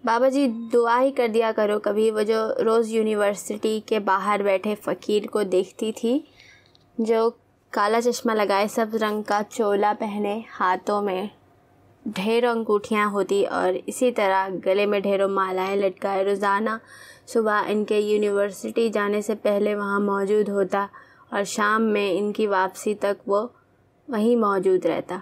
بابا جی دعا ہی کر دیا کرو کبھی۔ وہ جو روز یونیورسٹی کے باہر بیٹھے فقیر کو دیکھتی تھی، جو کالا چشمہ لگائے، سبز رنگ کا چولا پہنے، ہاتھوں میں ڈھیروں انگوٹھیاں ہوتی اور اسی طرح گلے میں ڈھیروں مالائیں لٹکائے روزانہ صبح ان کے یونیورسٹی جانے سے پہلے وہاں موجود ہوتا اور شام میں ان کی واپسی تک وہ وہیں موجود رہتا۔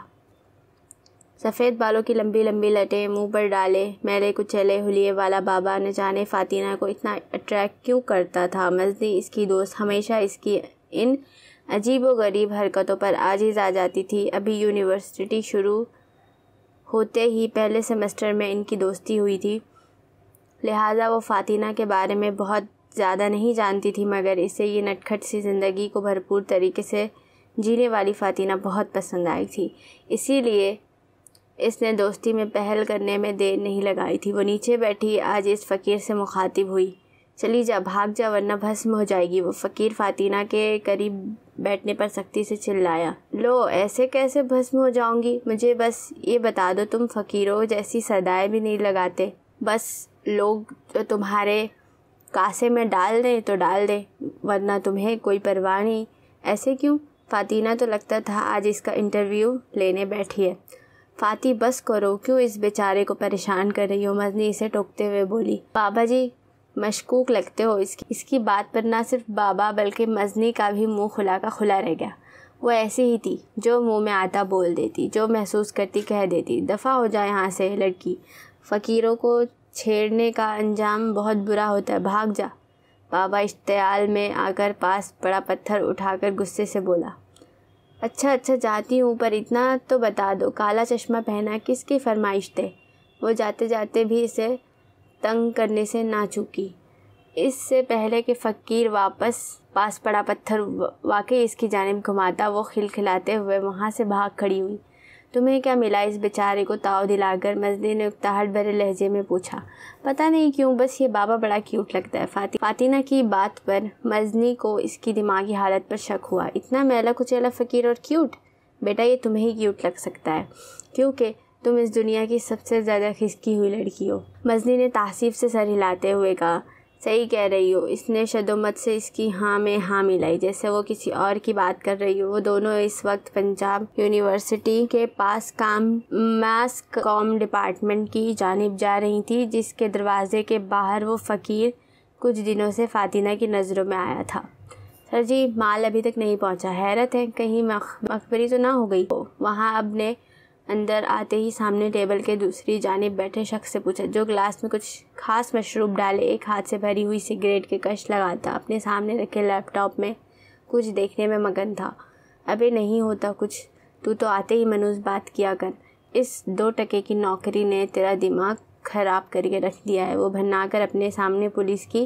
سفید بالوں کی لمبی لمبی لٹیں منہ پر ڈالے، میلے کچیلے حلیے والا بابا نہ جانے فاطمہ کو اتنا اٹریکٹ کیوں کرتا تھا۔ مزنی اس کی دوست ہمیشہ اس کی ان عجیب و غریب حرکتوں پر عاجز آ جاتی تھی۔ ابھی یونیورسٹی شروع ہوتے ہی پہلے سیمسٹر میں ان کی دوستی ہوئی تھی، لہٰذا وہ فاطمہ کے بارے میں بہت زیادہ نہیں جانتی تھی، مگر اسے یہ نٹکھٹ سی زندگی کو بھرپور طریقے سے جینے والی فاطمہ بہت پسند آئی تھی۔ اسی لیے اس نے دوستی میں پہل کرنے میں دیر نہیں لگائی تھی۔ وہ نیچے بیٹھی آج اس فقیر سے مخاطب ہوئی۔ چلی جا، بھاگ جا ورنہ بھسم ہو جائے گی۔ وہ فقیر فاطمہ کے قریب بیٹھنے پر سختی سے چلایا۔ لو، ایسے کیسے بھسم ہو جاؤں گی؟ مجھے بس یہ بتا دو، تم فقیروں جیسی صدائیں بھی نہیں لگاتے، بس لوگ جو تمہارے کاسے میں ڈال دیں تو ڈال دیں، ورنہ تمہیں کوئی پرواہ نہیں۔ ایسے کیوں؟ فاطمہ تو لگتا تھا آج اس کا انٹرویو لینے بیٹھی ہے۔ فاطی بس کرو، کیوں اس بیچارے کو پریشان کر رہی ہو؟ مزنی اسے ٹوکتے ہوئے بولی۔ بابا جی مشکوک لگتے ہو۔ اس کی بات پر نہ صرف بابا بلکہ مزنی کا بھی منہ کھلا کا کھلا رہ گیا۔ وہ ایسی ہی تھی، جو منہ میں آتا بول دیتی، جو محسوس کرتی کہہ دیتی۔ دفع ہو جا یہاں سے لڑکی، فقیروں کو چھیڑنے کا انجام بہت برا ہوتا ہے، بھاگ جا۔ بابا اشتعال میں آ کر پاس پڑا پتھر اٹھا کر غصے سے بولا۔ اچھا جاتی ہوں، پر اتنا تو بتا دو، کالا چشمہ پہنا کس کی فرمائش تھے؟ وہ جاتے جاتے بھی اسے تنگ کرنے سے نہ چوکی۔ اس سے پہلے کہ فقیر واپس پاس پڑا پتھر واقعی اس کی جانب گھماتا، وہ کھلکھلاتے ہوئے وہاں سے بھاگ کھڑی ہوئی۔ تمہیں کیا ملا اس بیچارے کو تاؤ دلا کر؟ مزنی نے اکتاہٹ بھرے لہجے میں پوچھا۔ پتہ نہیں کیوں، بس یہ بابا بڑا کیوٹ لگتا ہے۔ فاطمہ کی بات پر مزنی کو اس کی دماغی حالت پر شک ہوا۔ اتنا میلا کچیلا فقیر اور کیوٹ؟ بیٹا یہ تمہیں ہی کیوٹ لگ سکتا ہے، کیونکہ تم اس دنیا کی سب سے زیادہ کھسکی ہوئی لڑکی ہو۔ مزنی نے تعصب سے سر ہلاتے ہوئے کہا۔ صحیح کہہ رہی ہو۔ اس نے شدومت سے اس کی ہاں میں ہاں ملائی، جیسے وہ کسی اور کی بات کر رہی ہو۔ وہ دونوں اس وقت پنجاب یونیورسٹی کے پاس ماس کام ڈپارٹمنٹ کی جانب جا رہی تھی، جس کے دروازے کے باہر وہ فقیر کچھ دنوں سے فاطمہ کی نظروں میں آیا تھا۔ سر جی، مال ابھی تک نہیں پہنچا۔ حیرت ہے، کہیں مخبری تو نہ ہو گئی؟ وہاں اب نے اندر آتے ہی سامنے ٹیبل کے دوسری جانب بیٹھے شخص سے پوچھا، جو گلاس میں کچھ خاص مشروب ڈالے ایک ہاتھ سے بھری ہوئی سگریٹ کے کش لگاتا اپنے سامنے رکھے لیپ ٹاپ میں کچھ دیکھنے میں مگن تھا۔ ابے نہیں ہوتا کچھ، تو آتے ہی منوس بات کیا کر۔ اس 2 ٹکے کی نوکری نے تیرا دماغ خراب کر کے رکھ دیا ہے۔ وہ بھنا کر اپنے سامنے پولیس کی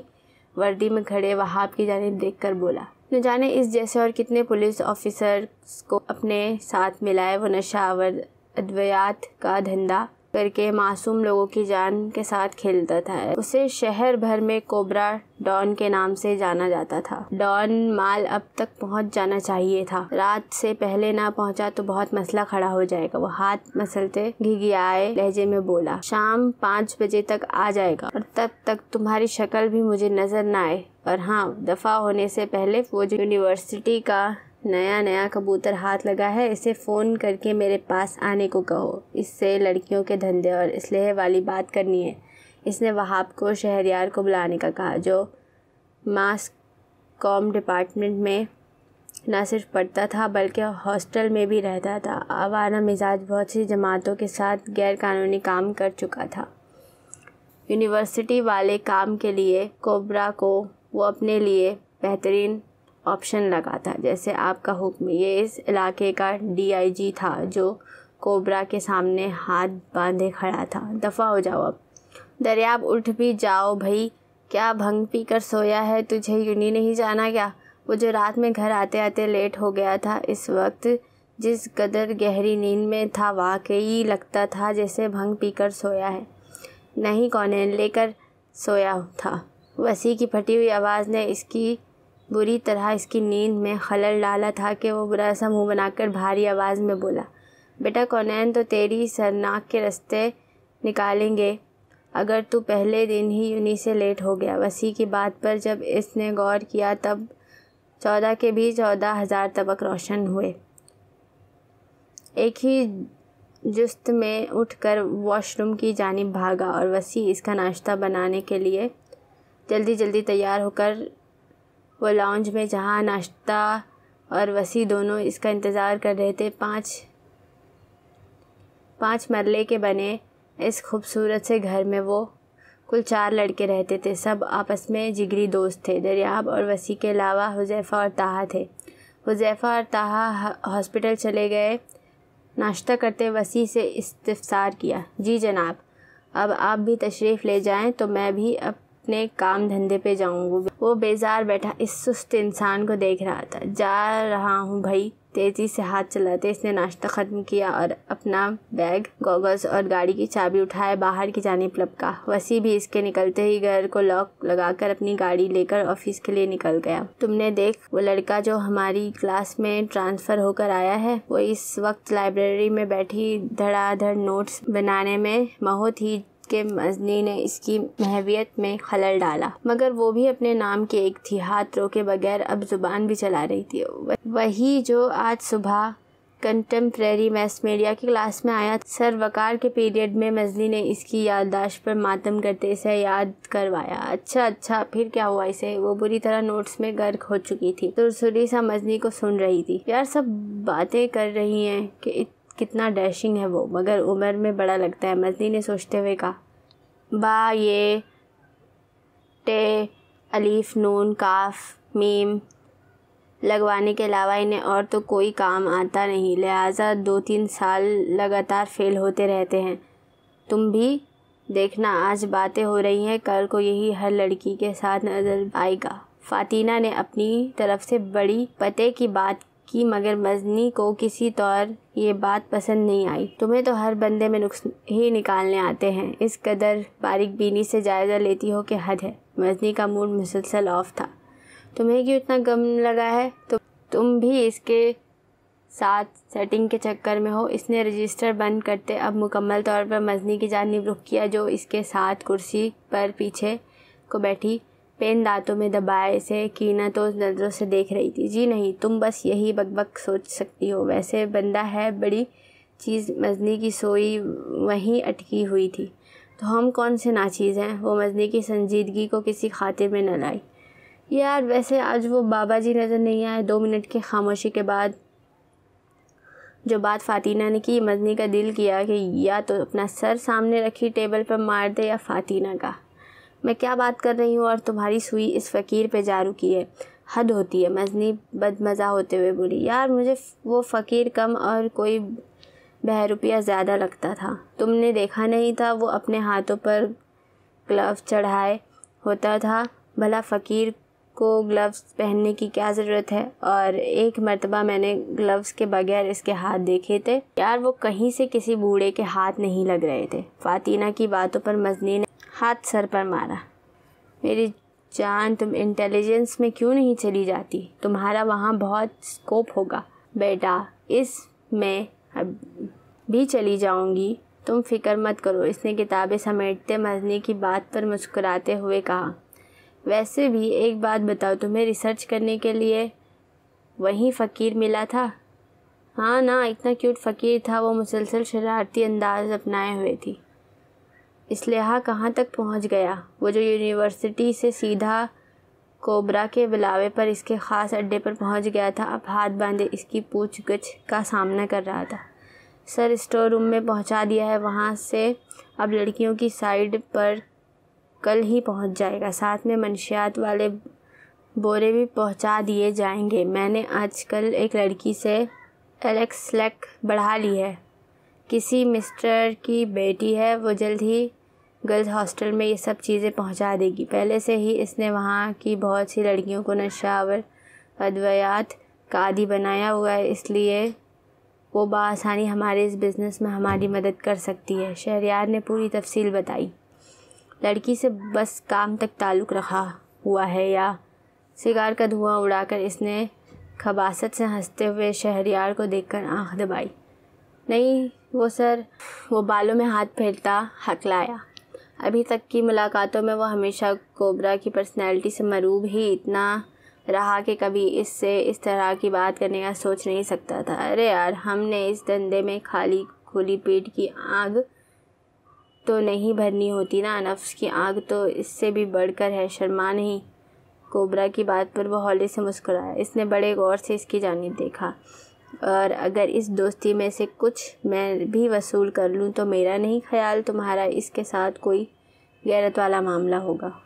وردی میں کھڑے وہاب کی جانب دیکھ کر بولا۔ نہ جانے اس جیسے اور کتنے پولیس آفیسرز کو اپنے ساتھ ملائے وہ نشہ آور ادویات کا دھندا کر کے معصوم لوگوں کی جان کے ساتھ کھیلتا تھا۔ اسے شہر بھر میں کوبرا ڈان کے نام سے جانا جاتا تھا۔ ڈان مال اب تک پہنچ جانا چاہیے تھا، رات سے پہلے نہ پہنچا تو بہت مسئلہ کھڑا ہو جائے گا۔ وہ ہاتھ مسلتے گھگھیائے لہجے میں بولا۔ شام 5 بجے تک آ جائے گا، اور تب تک تمہاری شکل بھی مجھے نظر نہ آئے۔ اور ہاں، دفع ہونے سے پہلے وہ جو یونیورسٹی کا نیا کبوتر ہاتھ لگا ہے، اسے فون کر کے میرے پاس آنے کو کہو۔ اس سے لڑکیوں کے دھندے اور اسلحے والی بات کرنی ہے۔ اس نے وہاب کو شہریار کو بلانے کا کہا، جو ماس کام ڈپارٹمنٹ میں نہ صرف پڑھتا تھا بلکہ ہاسٹل میں بھی رہتا تھا۔ آوارہ مزاج بہت سی جماعتوں کے ساتھ غیر قانونی کام کر چکا تھا۔ یونیورسٹی والے کام کے لیے کوبرا کو وہ اپنے لیے بہترین آپشن لگا تھا۔ جیسے آپ کا حکم۔ یہ اس علاقے کا DIG تھا، جو کوبرا کے سامنے ہاتھ باندھے کھڑا تھا۔ دفع ہو جاؤ اب۔ دریاب اٹھ بھی جاؤ بھائی، کیا بھنگ پی کر سویا ہے؟ تجھے یونی نہیں جانا کیا؟ وہ جو رات میں گھر آتے آتے لیٹ ہو گیا تھا، اس وقت جس قدر گہری نیند میں تھا، واقعی لگتا تھا جیسے بھنگ پی کر سویا ہے۔ نہیں کونین لے کر سویا تھا۔ وسیع کی پھٹی ہوئی آواز نے بری طرح اس کی نیند میں خلل ڈالا تھا کہ وہ برا سا منہ بنا کر بھاری آواز میں بولا۔ بیٹا کونین تو تیری سرناک کے رستے نکالیں گے، اگر تو پہلے دن ہی انہی سے لیٹ ہو گیا۔ وسیع کی بات پر جب اس نے غور کیا تب 14 کے بھی 14,000 طبق روشن ہوئے۔ ایک ہی جست میں اٹھ کر واش روم کی جانب بھاگا اور وسیع اس کا ناشتہ بنانے کے لیے جلدی تیار ہو کر وہ لاؤنج میں جہاں ناشتہ اور وسیع دونوں اس کا انتظار کر رہے تھے۔ 5 مرلے کے بنے اس خوبصورت سے گھر میں وہ کل 4 لڑکے رہتے تھے۔ سب آپس میں جگری دوست تھے۔ دریاب اور وسیع کے علاوہ حذیفہ اور طٰہٰ تھے۔ حذیفہ اور طٰہٰ ہاسپٹل چلے گئے۔ ناشتہ کرتے وسیع سے استفسار کیا، جی جناب، اب آپ بھی تشریف لے جائیں تو میں بھی اپنے کام دھندے پہ جاؤں گا۔ وہ بیزار بیٹھا اس سست انسان کو دیکھ رہا تھا۔ جا رہا ہوں بھائی، تیزی سے ہاتھ چلاتے اس نے ناشتہ ختم کیا اور اپنا بیگ، گوگلز اور گاڑی کی چابی اٹھائے باہر کی جانب لپکا۔ وسیع بھی اس کے نکلتے ہی گھر کو لاک لگا کر اپنی گاڑی لے کر آفس کے لیے نکل گیا۔ تم نے دیکھ وہ لڑکا جو ہماری کلاس میں ٹرانسفر ہو کر آیا ہے؟ وہ اس وقت لائبریری میں بیٹھی دھڑا دھڑ نوٹس بنانے میں مہو تھی کہ مزنی نے اس کی محویت میں خلل ڈالا، مگر وہ بھی اپنے نام کی ایک تھی، ہاتھ روکے بغیر اب زبان بھی چلا رہی تھی۔ وہی جو آج صبح کنٹمپریری میس میڈیا کی کلاس میں آیا تھا۔ سر وقار کے پیریڈ میں مزنی نے اس کی یادداشت پر ماتم کرتے اسے یاد کروایا۔ اچھا پھر کیا ہوا اسے؟ وہ بری طرح نوٹس میں غرق ہو چکی تھی، سرسری سا مزنی کو سن رہی تھی۔ یار سب باتیں کر رہی ہیں کہ کتنا ڈیشنگ ہے وہ، مگر عمر میں بڑا لگتا ہے، مزنی نے سوچتے ہوئے کہا۔ با یہ ٹے الف نون کاف میم لگوانے کے علاوہ انہیں اور تو کوئی کام آتا نہیں، لہٰذا 2-3 سال لگاتار فیل ہوتے رہتے ہیں۔ تم بھی دیکھنا آج باتیں ہو رہی ہیں، کل کو یہی ہر لڑکی کے ساتھ نظر آئے گا۔ فاطینہ نے اپنی طرف سے بڑی پتے کی بات کی، مگر مزنی کو کسی طور یہ بات پسند نہیں آئی۔ تمہیں تو ہر بندے میں نقص ہی نکالنے آتے ہیں، اس قدر باریک بینی سے جائزہ لیتی ہو کہ حد ہے۔ مزنی کا موڈ مسلسل آف تھا۔ تمہیں کیوں اتنا غم لگا ہے؟ تم بھی اس کے ساتھ سیٹنگ کے چکر میں ہو۔ اس نے رجسٹر بند کرتے اب مکمل طور پر مزنی کی جانب رخ کیا جو اس کے ساتھ کرسی پر پیچھے کو بیٹھی پین دانتوں میں دبائے اسے کینہتوز نظروں سے دیکھ رہی تھی۔ جی نہیں، تم بس یہی بک سوچ سکتی ہو، ویسے بندہ ہے بڑی چیز۔ مزنی کی سوئی وہیں اٹکی ہوئی تھی۔ تو ہم کون سے ناچیز ہیں؟ وہ مزنی کی سنجیدگی کو کسی خاطر میں نہ لائی۔ یار ویسے آج وہ بابا جی نظر نہیں آئے۔ 2 منٹ کی خاموشی کے بعد جو بات فاطینہ نے کی، مزنی کا دل کیا کہ یا تو اپنا سر سامنے رکھی ٹیبل پر مار دے یا فاطینہ کا۔ میں کیا بات کر رہی ہوں اور تمہاری سوئی اس فقیر پہ جا رکی ہے، حد ہوتی ہے، مزنی بدمزہ ہوتے ہوئے بولی۔ یار مجھے وہ فقیر کم اور کوئی بہروپیہ زیادہ لگتا تھا۔ تم نے دیکھا نہیں تھا وہ اپنے ہاتھوں پر گلوز چڑھائے ہوتا تھا؟ بھلا فقیر کو گلوز پہننے کی کیا ضرورت ہے؟ اور ایک مرتبہ میں نے گلوز کے بغیر اس کے ہاتھ دیکھے تھے، یار وہ کہیں سے کسی بوڑھے کے ہاتھ نہیں لگ رہے تھے۔ فاطینہ کی باتوں پر مزنی نے ہاتھ سر پر مارا۔ میری جان، تم انٹیلیجنس میں کیوں نہیں چلی جاتی؟ تمہارا وہاں بہت اسکوپ ہوگا۔ بیٹا اس میں بھی چلی جاؤں گی، تم فکر مت کرو، اس نے کتابیں سمیٹتے مزنی کی بات پر مسکراتے ہوئے کہا۔ ویسے بھی ایک بات بتاؤ، تمہیں ریسرچ کرنے کے لیے وہی فقیر ملا تھا؟ ہاں نا، اتنا کیوٹ فقیر تھا، وہ مسلسل شرارتی انداز اپنائے ہوئے تھی۔ اسلحہ کہاں تک پہنچ گیا؟ وہ جو یونیورسٹی سے سیدھا کوبرا کے بلاوے پر اس کے خاص اڈے پر پہنچ گیا تھا، اب ہاتھ باندھے اس کی پوچھ گچھ کا سامنا کر رہا تھا۔ سر اسٹور روم میں پہنچا دیا ہے، وہاں سے اب لڑکیوں کی سائیڈ پر کل ہی پہنچ جائے گا، ساتھ میں منشیات والے بورے بھی پہنچا دیے جائیں گے۔ میں نے آج کل ایک لڑکی سے الیکس لیک بڑھا لی ہے، کسی مسٹر کی بیٹی ہے، وہ جلد ہی گرلز ہاسٹل میں یہ سب چیزیں پہنچا دے گی۔ پہلے سے ہی اس نے وہاں کی بہت سی لڑکیوں کو نشہ آور ادویات کا عادی بنایا ہوا ہے، اس لیے وہ بآسانی ہمارے اس بزنس میں ہماری مدد کر سکتی ہے۔ شہریار نے پوری تفصیل بتائی۔ لڑکی سے بس کام تک تعلق رکھا ہوا ہے یا؟ سگار کا دھواں اڑا کر اس نے خباثت سے ہنستے ہوئے شہریار کو دیکھ کر آنکھ دبائی۔ نہیں وہ سر، وہ بالوں میں ہاتھ پھیرتا ہکلایا۔ ابھی تک کی ملاقاتوں میں وہ ہمیشہ کوبرا کی پرسنالٹی سے مرعوب ہی اتنا رہا کہ کبھی اس سے اس طرح کی بات کرنے کا سوچ نہیں سکتا تھا۔ ارے یار، ہم نے اس دھندے میں خالی کھلی پیٹ کی آگ تو نہیں بھرنی ہوتی نا، نفس کی آگ تو اس سے بھی بڑھ کر ہے، شرما نہیں۔ کوبرا کی بات پر وہ ہولے سے مسکرایا۔ اس نے بڑے غور سے اس کی جانب دیکھا۔ اور اگر اس دوستی میں سے کچھ میں بھی وصول کر لوں تو میرا نہیں خیال تمہارا اس کے ساتھ کوئی غیرت والا معاملہ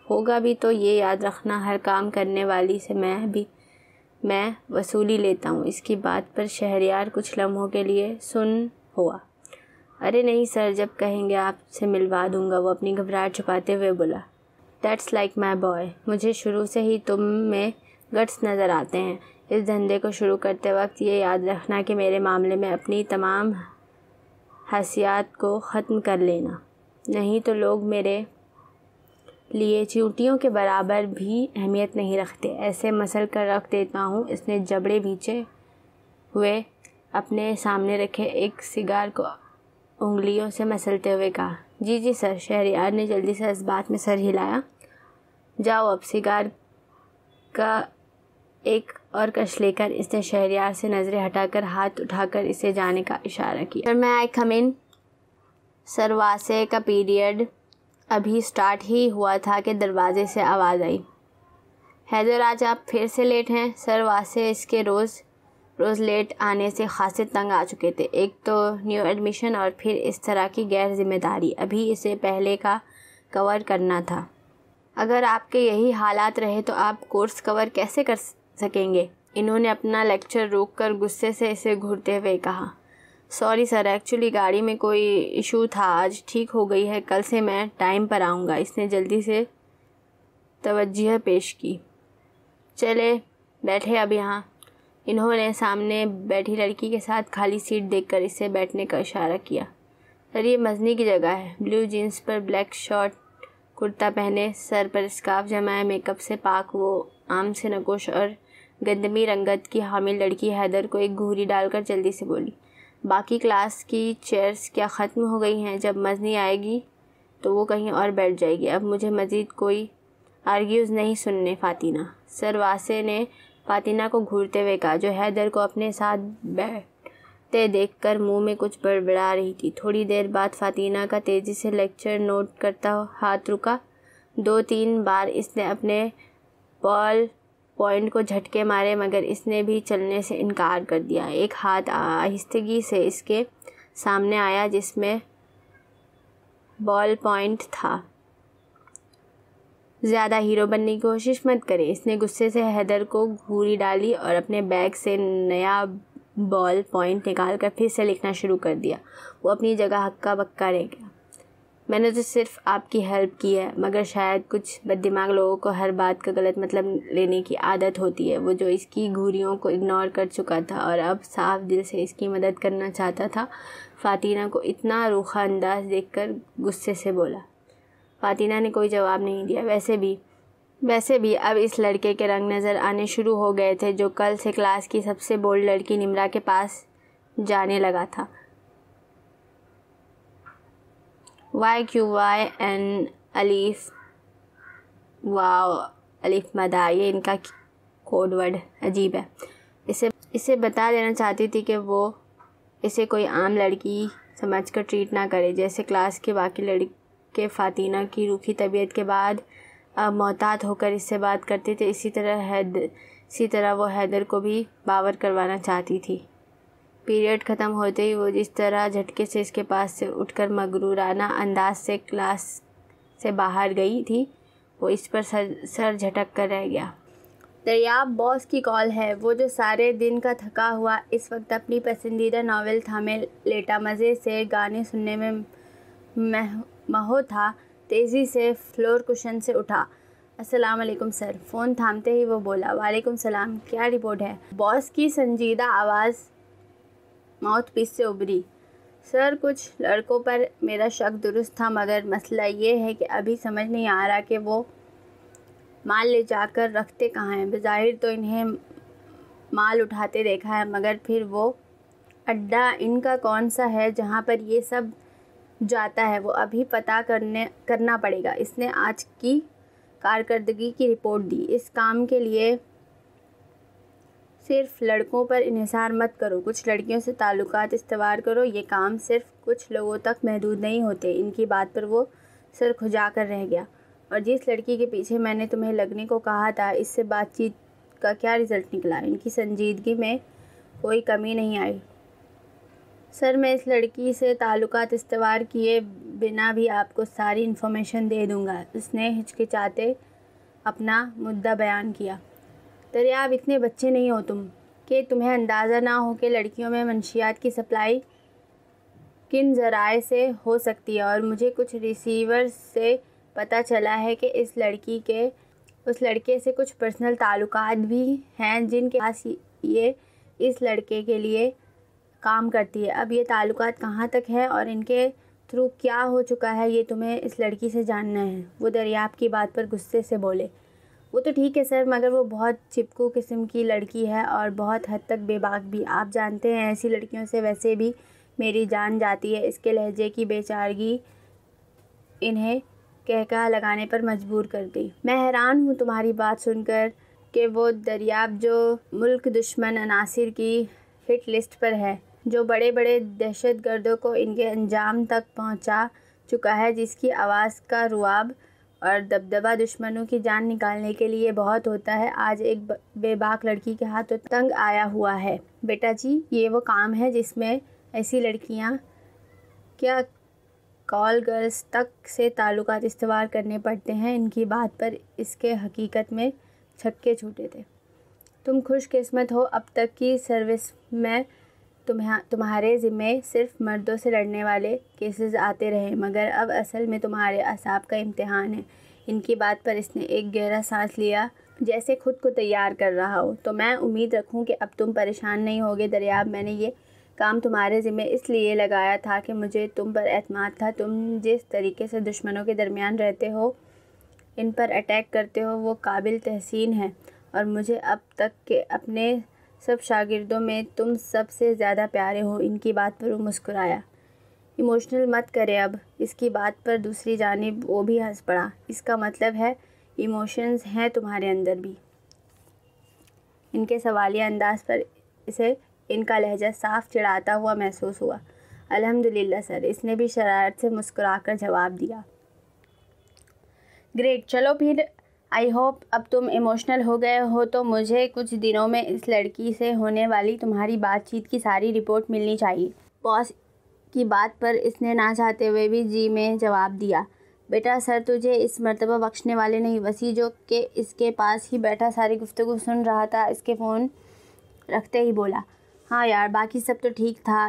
ہوگا بھی تو یہ یاد رکھنا، ہر کام کرنے والی سے میں وصولی لیتا ہوں۔ اس کی بات پر شہریار کچھ لمحوں کے لیے سن ہوا۔ ارے نہیں سر، جب کہیں گے آپ سے ملوا دوں گا، وہ اپنی گھبراہٹ چھپاتے ہوئے بولا۔ دیٹس لائک مائی بوائے، مجھے شروع سے ہی تم میں گٹس نظر آتے ہیں۔ اس دھندے کو شروع کرتے وقت یہ یاد رکھنا کہ میرے معاملے میں اپنی تمام حیثیت کو ختم کر لینا، نہیں تو لوگ میرے لیے چیونٹیوں کے برابر بھی اہمیت نہیں رکھتے۔ ایسے مسل کر رکھ دیتا ہوں۔ اس نے جبڑے بھینچے ہوئے اپنے سامنے رکھے ایک سگار کو انگلیوں سے مسلتے ہوئے کہا۔ جی سر، شہریار نے جلدی سے اس بات میں سر ہلایا۔ جاؤ اب۔ سگار کا ایک اور کش لے کر اس نے شہریار سے نظریں ہٹا کر ہاتھ اٹھا کر اسے جانے کا اشارہ کیا۔ سر میں آئی کم ان؟ سر واسے کا پیریڈ ابھی سٹارٹ ہی ہوا تھا کہ دروازے سے آواز آئی۔ حیدر آج آپ پھر سے لیٹ ہیں؟ سر واسے اس کے روز لیٹ آنے سے خاصے تنگ آ چکے تھے، ایک تو نیو ایڈمیشن اور پھر اس طرح کی غیر ذمہ داری، ابھی اسے پہلے کا کور کرنا تھا۔ اگر آپ کے یہی حالات رہے تو آپ کورس کور کیسے کر سکیں گے؟ انہوں نے اپنا لیکچر روک کر غصے سے اسے گھورتے ہوئے کہا۔ سوری سر، ایکچولی گاڑی میں کوئی ایشو تھا، آج ٹھیک ہو گئی ہے، کل سے میں ٹائم پر آؤں گا۔ اس نے جلدی سے توجہ پیش کی۔ چلے بیٹھے اب یہاں۔ انہوں نے سامنے بیٹھی لڑکی کے ساتھ خالی سیٹ دیکھ کر اسے بیٹھنے کا اشارہ کیا۔ سر یہ مزنی کی جگہ ہے۔ بلیو جینس پر بلیک شارٹ کرتا پہنے، سر پر اسکارف جمائے، میک اپ سے پاک، وہ عام سے نقوش اور گندمی رنگت کی حامل لڑکی حیدر کو ایک گھوری ڈال کر جلدی سے بولی۔ باقی کلاس کی چیئرز کیا ختم ہو گئی ہیں؟ جب مزنی آئے گی تو وہ کہیں اور بیٹھ جائے گی۔ اب مجھے مزید کوئی آرگیوز نہیں سننے فاتینہ۔ سر واسے نے فاتینہ کو گھورتے ہوئے کہا، جو حیدر کو اپنے ساتھ بیٹھتے دیکھ کر منہ میں کچھ بڑبڑا رہی تھی۔ تھوڑی دیر بعد فاتینہ کا تیزی سے لیکچر نوٹ کرتا ہاتھ رکا۔ 2-3 بار اس نے اپنے بال پوائنٹ کو جھٹکے مارے مگر اس نے بھی چلنے سے انکار کر دیا۔ ایک ہاتھ آہستگی سے اس کے سامنے آیا جس میں بال پوائنٹ تھا۔ زیادہ ہیرو بننے کی کوشش مت کرے، اس نے غصے سے حیدر کو گھوری ڈالی اور اپنے بیگ سے نیا بال پوائنٹ نکال کر پھر سے لکھنا شروع کر دیا۔ وہ اپنی جگہ ہکا بکا رہ گیا۔ میں نے تو صرف آپ کی ہیلپ کی ہے، مگر شاید کچھ بد دماغ لوگوں کو ہر بات کا غلط مطلب لینے کی عادت ہوتی ہے۔ وہ جو اس کی گھوریوں کو اگنور کر چکا تھا اور اب صاف دل سے اس کی مدد کرنا چاہتا تھا، فاتینہ کو اتنا روکھا انداز دیکھ کر غصے سے بولا۔ فاتینہ نے کوئی جواب نہیں دیا۔ ویسے بھی اب اس لڑکے کے رنگ نظر آنے شروع ہو گئے تھے جو کل سے کلاس کی سب سے بولڈ لڑکی نمرا کے پاس جانے لگا تھا۔ YQYN الف واو الف مدہ، یہ ان کا کوڈ ورڈ عجیب ہے۔ اسے بتا دینا چاہتی تھی کہ وہ اسے کوئی عام لڑکی سمجھ کر ٹریٹ نہ کرے، جیسے کلاس کے باقی لڑکے فاتینہ کی روکھی طبیعت کے بعد اب محتاط ہو کر اس سے بات کرتے تھے، اسی طرح وہ حیدر کو بھی باور کروانا چاہتی تھی۔ پیریڈ ختم ہوتے ہی وہ جس طرح جھٹکے سے اس کے پاس سے اٹھ کر مغرورانہ انداز سے کلاس سے باہر گئی تھی، وہ اس پر سر جھٹک کر رہ گیا۔ دریاب باس کی کال ہے۔ وہ جو سارے دن کا تھکا ہوا اس وقت اپنی پسندیدہ ناول تھامے لیٹا مزے سے گانے سننے میں مہو تھا، تیزی سے فلور کشن سے اٹھا۔ السلام علیکم سر۔ فون تھامتے ہی وہ بولا۔ وعلیکم السلام، کیا رپورٹ ہے؟ باس کی سنجیدہ آواز ماؤتھ پیس سے ابھری۔ سر کچھ لڑکوں پر میرا شک درست تھا، مگر مسئلہ یہ ہے کہ ابھی سمجھ نہیں آ رہا کہ وہ مال لے جا کر رکھتے کہاں ہیں۔ بظاہر تو انہیں مال اٹھاتے دیکھا ہے، مگر پھر وہ اڈہ ان کا کون سا ہے جہاں پر یہ سب جاتا ہے وہ ابھی پتہ کرنا پڑے گا۔ اس نے آج کی کارکردگی کی رپورٹ دی۔ اس کام کے لیے صرف لڑکوں پر انحصار مت کرو، کچھ لڑکیوں سے تعلقات استوار کرو۔ یہ کام صرف کچھ لوگوں تک محدود نہیں ہوتے۔ ان کی بات پر وہ سر کھجا کر رہ گیا۔ اور جس لڑکی کے پیچھے میں نے تمہیں لگنے کو کہا تھا، اس سے بات چیت کا کیا رزلٹ نکلا؟ ان کی سنجیدگی میں کوئی کمی نہیں آئی۔ سر، میں اس لڑکی سے تعلقات استوار کیے بنا بھی آپ کو ساری انفارمیشن دے دوں گا۔ اس نے ہچکچاتے اپنا مدعا بیان کیا۔ دریاب، اتنے بچے نہیں ہو تم کہ تمہیں اندازہ نہ ہو کہ لڑکیوں میں منشیات کی سپلائی کن ذرائع سے ہو سکتی ہے، اور مجھے کچھ ریسیورز سے پتہ چلا ہے کہ اس لڑکے سے کچھ پرسنل تعلقات بھی ہیں جن کے پاس یہ اس لڑکے کے لیے کام کرتی ہے۔ اب یہ تعلقات کہاں تک ہے اور ان کے تھرو کیا ہو چکا ہے، یہ تمہیں اس لڑکی سے جاننا ہے۔ وہ دریاب کی بات پر غصے سے بولے۔ وہ تو ٹھیک ہے سر، مگر وہ بہت چپکو قسم کی لڑکی ہے اور بہت حد تک بے باک بھی۔ آپ جانتے ہیں ایسی لڑکیوں سے ویسے بھی میری جان جاتی ہے۔ اس کے لہجے کی بے چارگی انہیں کہکہا لگانے پر مجبور کر گئی۔ میں حیران ہوں تمہاری بات سن کر کہ وہ دریاب جو ملک دشمن عناصر کی ہٹ لسٹ پر ہے، جو بڑے بڑے دہشت گردوں کو ان کے انجام تک پہنچا چکا ہے، جس کی آواز کا رواب اور دبدبہ دشمنوں کی جان نکالنے کے لیے بہت ہوتا ہے، آج ایک بے باک لڑکی کے ہاتھوں تنگ آیا ہوا ہے۔ بیٹا جی، یہ وہ کام ہے جس میں ایسی لڑکیاں کیا کال گرلز تک سے تعلقات استوار کرنے پڑتے ہیں۔ ان کی بات پر اس کے حقیقت میں چھکے چھوٹے تھے۔ تم خوش قسمت ہو، اب تک کی سروس میں تمہارے ذمے صرف مردوں سے لڑنے والے کیسز آتے رہے، مگر اب اصل میں تمہارے اعصاب کا امتحان ہے۔ ان کی بات پر اس نے ایک گہرا سانس لیا، جیسے خود کو تیار کر رہا ہو۔ تو میں امید رکھوں کہ اب تم پریشان نہیں ہوگے دریاب۔ میں نے یہ کام تمہارے ذمے اس لیے لگایا تھا کہ مجھے تم پر اعتماد تھا۔ تم جس طریقے سے دشمنوں کے درمیان رہتے ہو، ان پر اٹیک کرتے ہو، وہ قابل تحسین ہے، اور مجھے اب تک کے اپنے سب شاگردوں میں تم سب سے زیادہ پیارے ہو۔ ان کی بات پر وہ مسکرایا۔ ایموشنل مت کرے اب۔ اس کی بات پر دوسری جانب وہ بھی ہنس پڑا۔ اس کا مطلب ہے ایموشنز ہیں تمہارے اندر بھی؟ ان کے سوالیہ انداز پر اسے ان کا لہجہ صاف چڑھاتا ہوا محسوس ہوا۔ الحمدللہ سر، اس نے بھی شرارت سے مسکرا کر جواب دیا۔ گریٹ، چلو پھر آئی ہوپ اب تم ایموشنل ہو گئے ہو تو مجھے کچھ دنوں میں اس لڑکی سے ہونے والی تمہاری بات چیت کی ساری رپورٹ ملنی چاہیے۔ باس کی بات پر اس نے نہ چاہتے ہوئے بھی جی میں جواب دیا۔ بیٹا سر تجھے اس مرتبہ بخشنے والے نہیں۔ وسیع جو کہ اس کے پاس ہی بیٹھا ساری گفتگو سن رہا تھا، اس کے فون رکھتے ہی بولا، ہاں یار، باقی سب تو ٹھیک تھا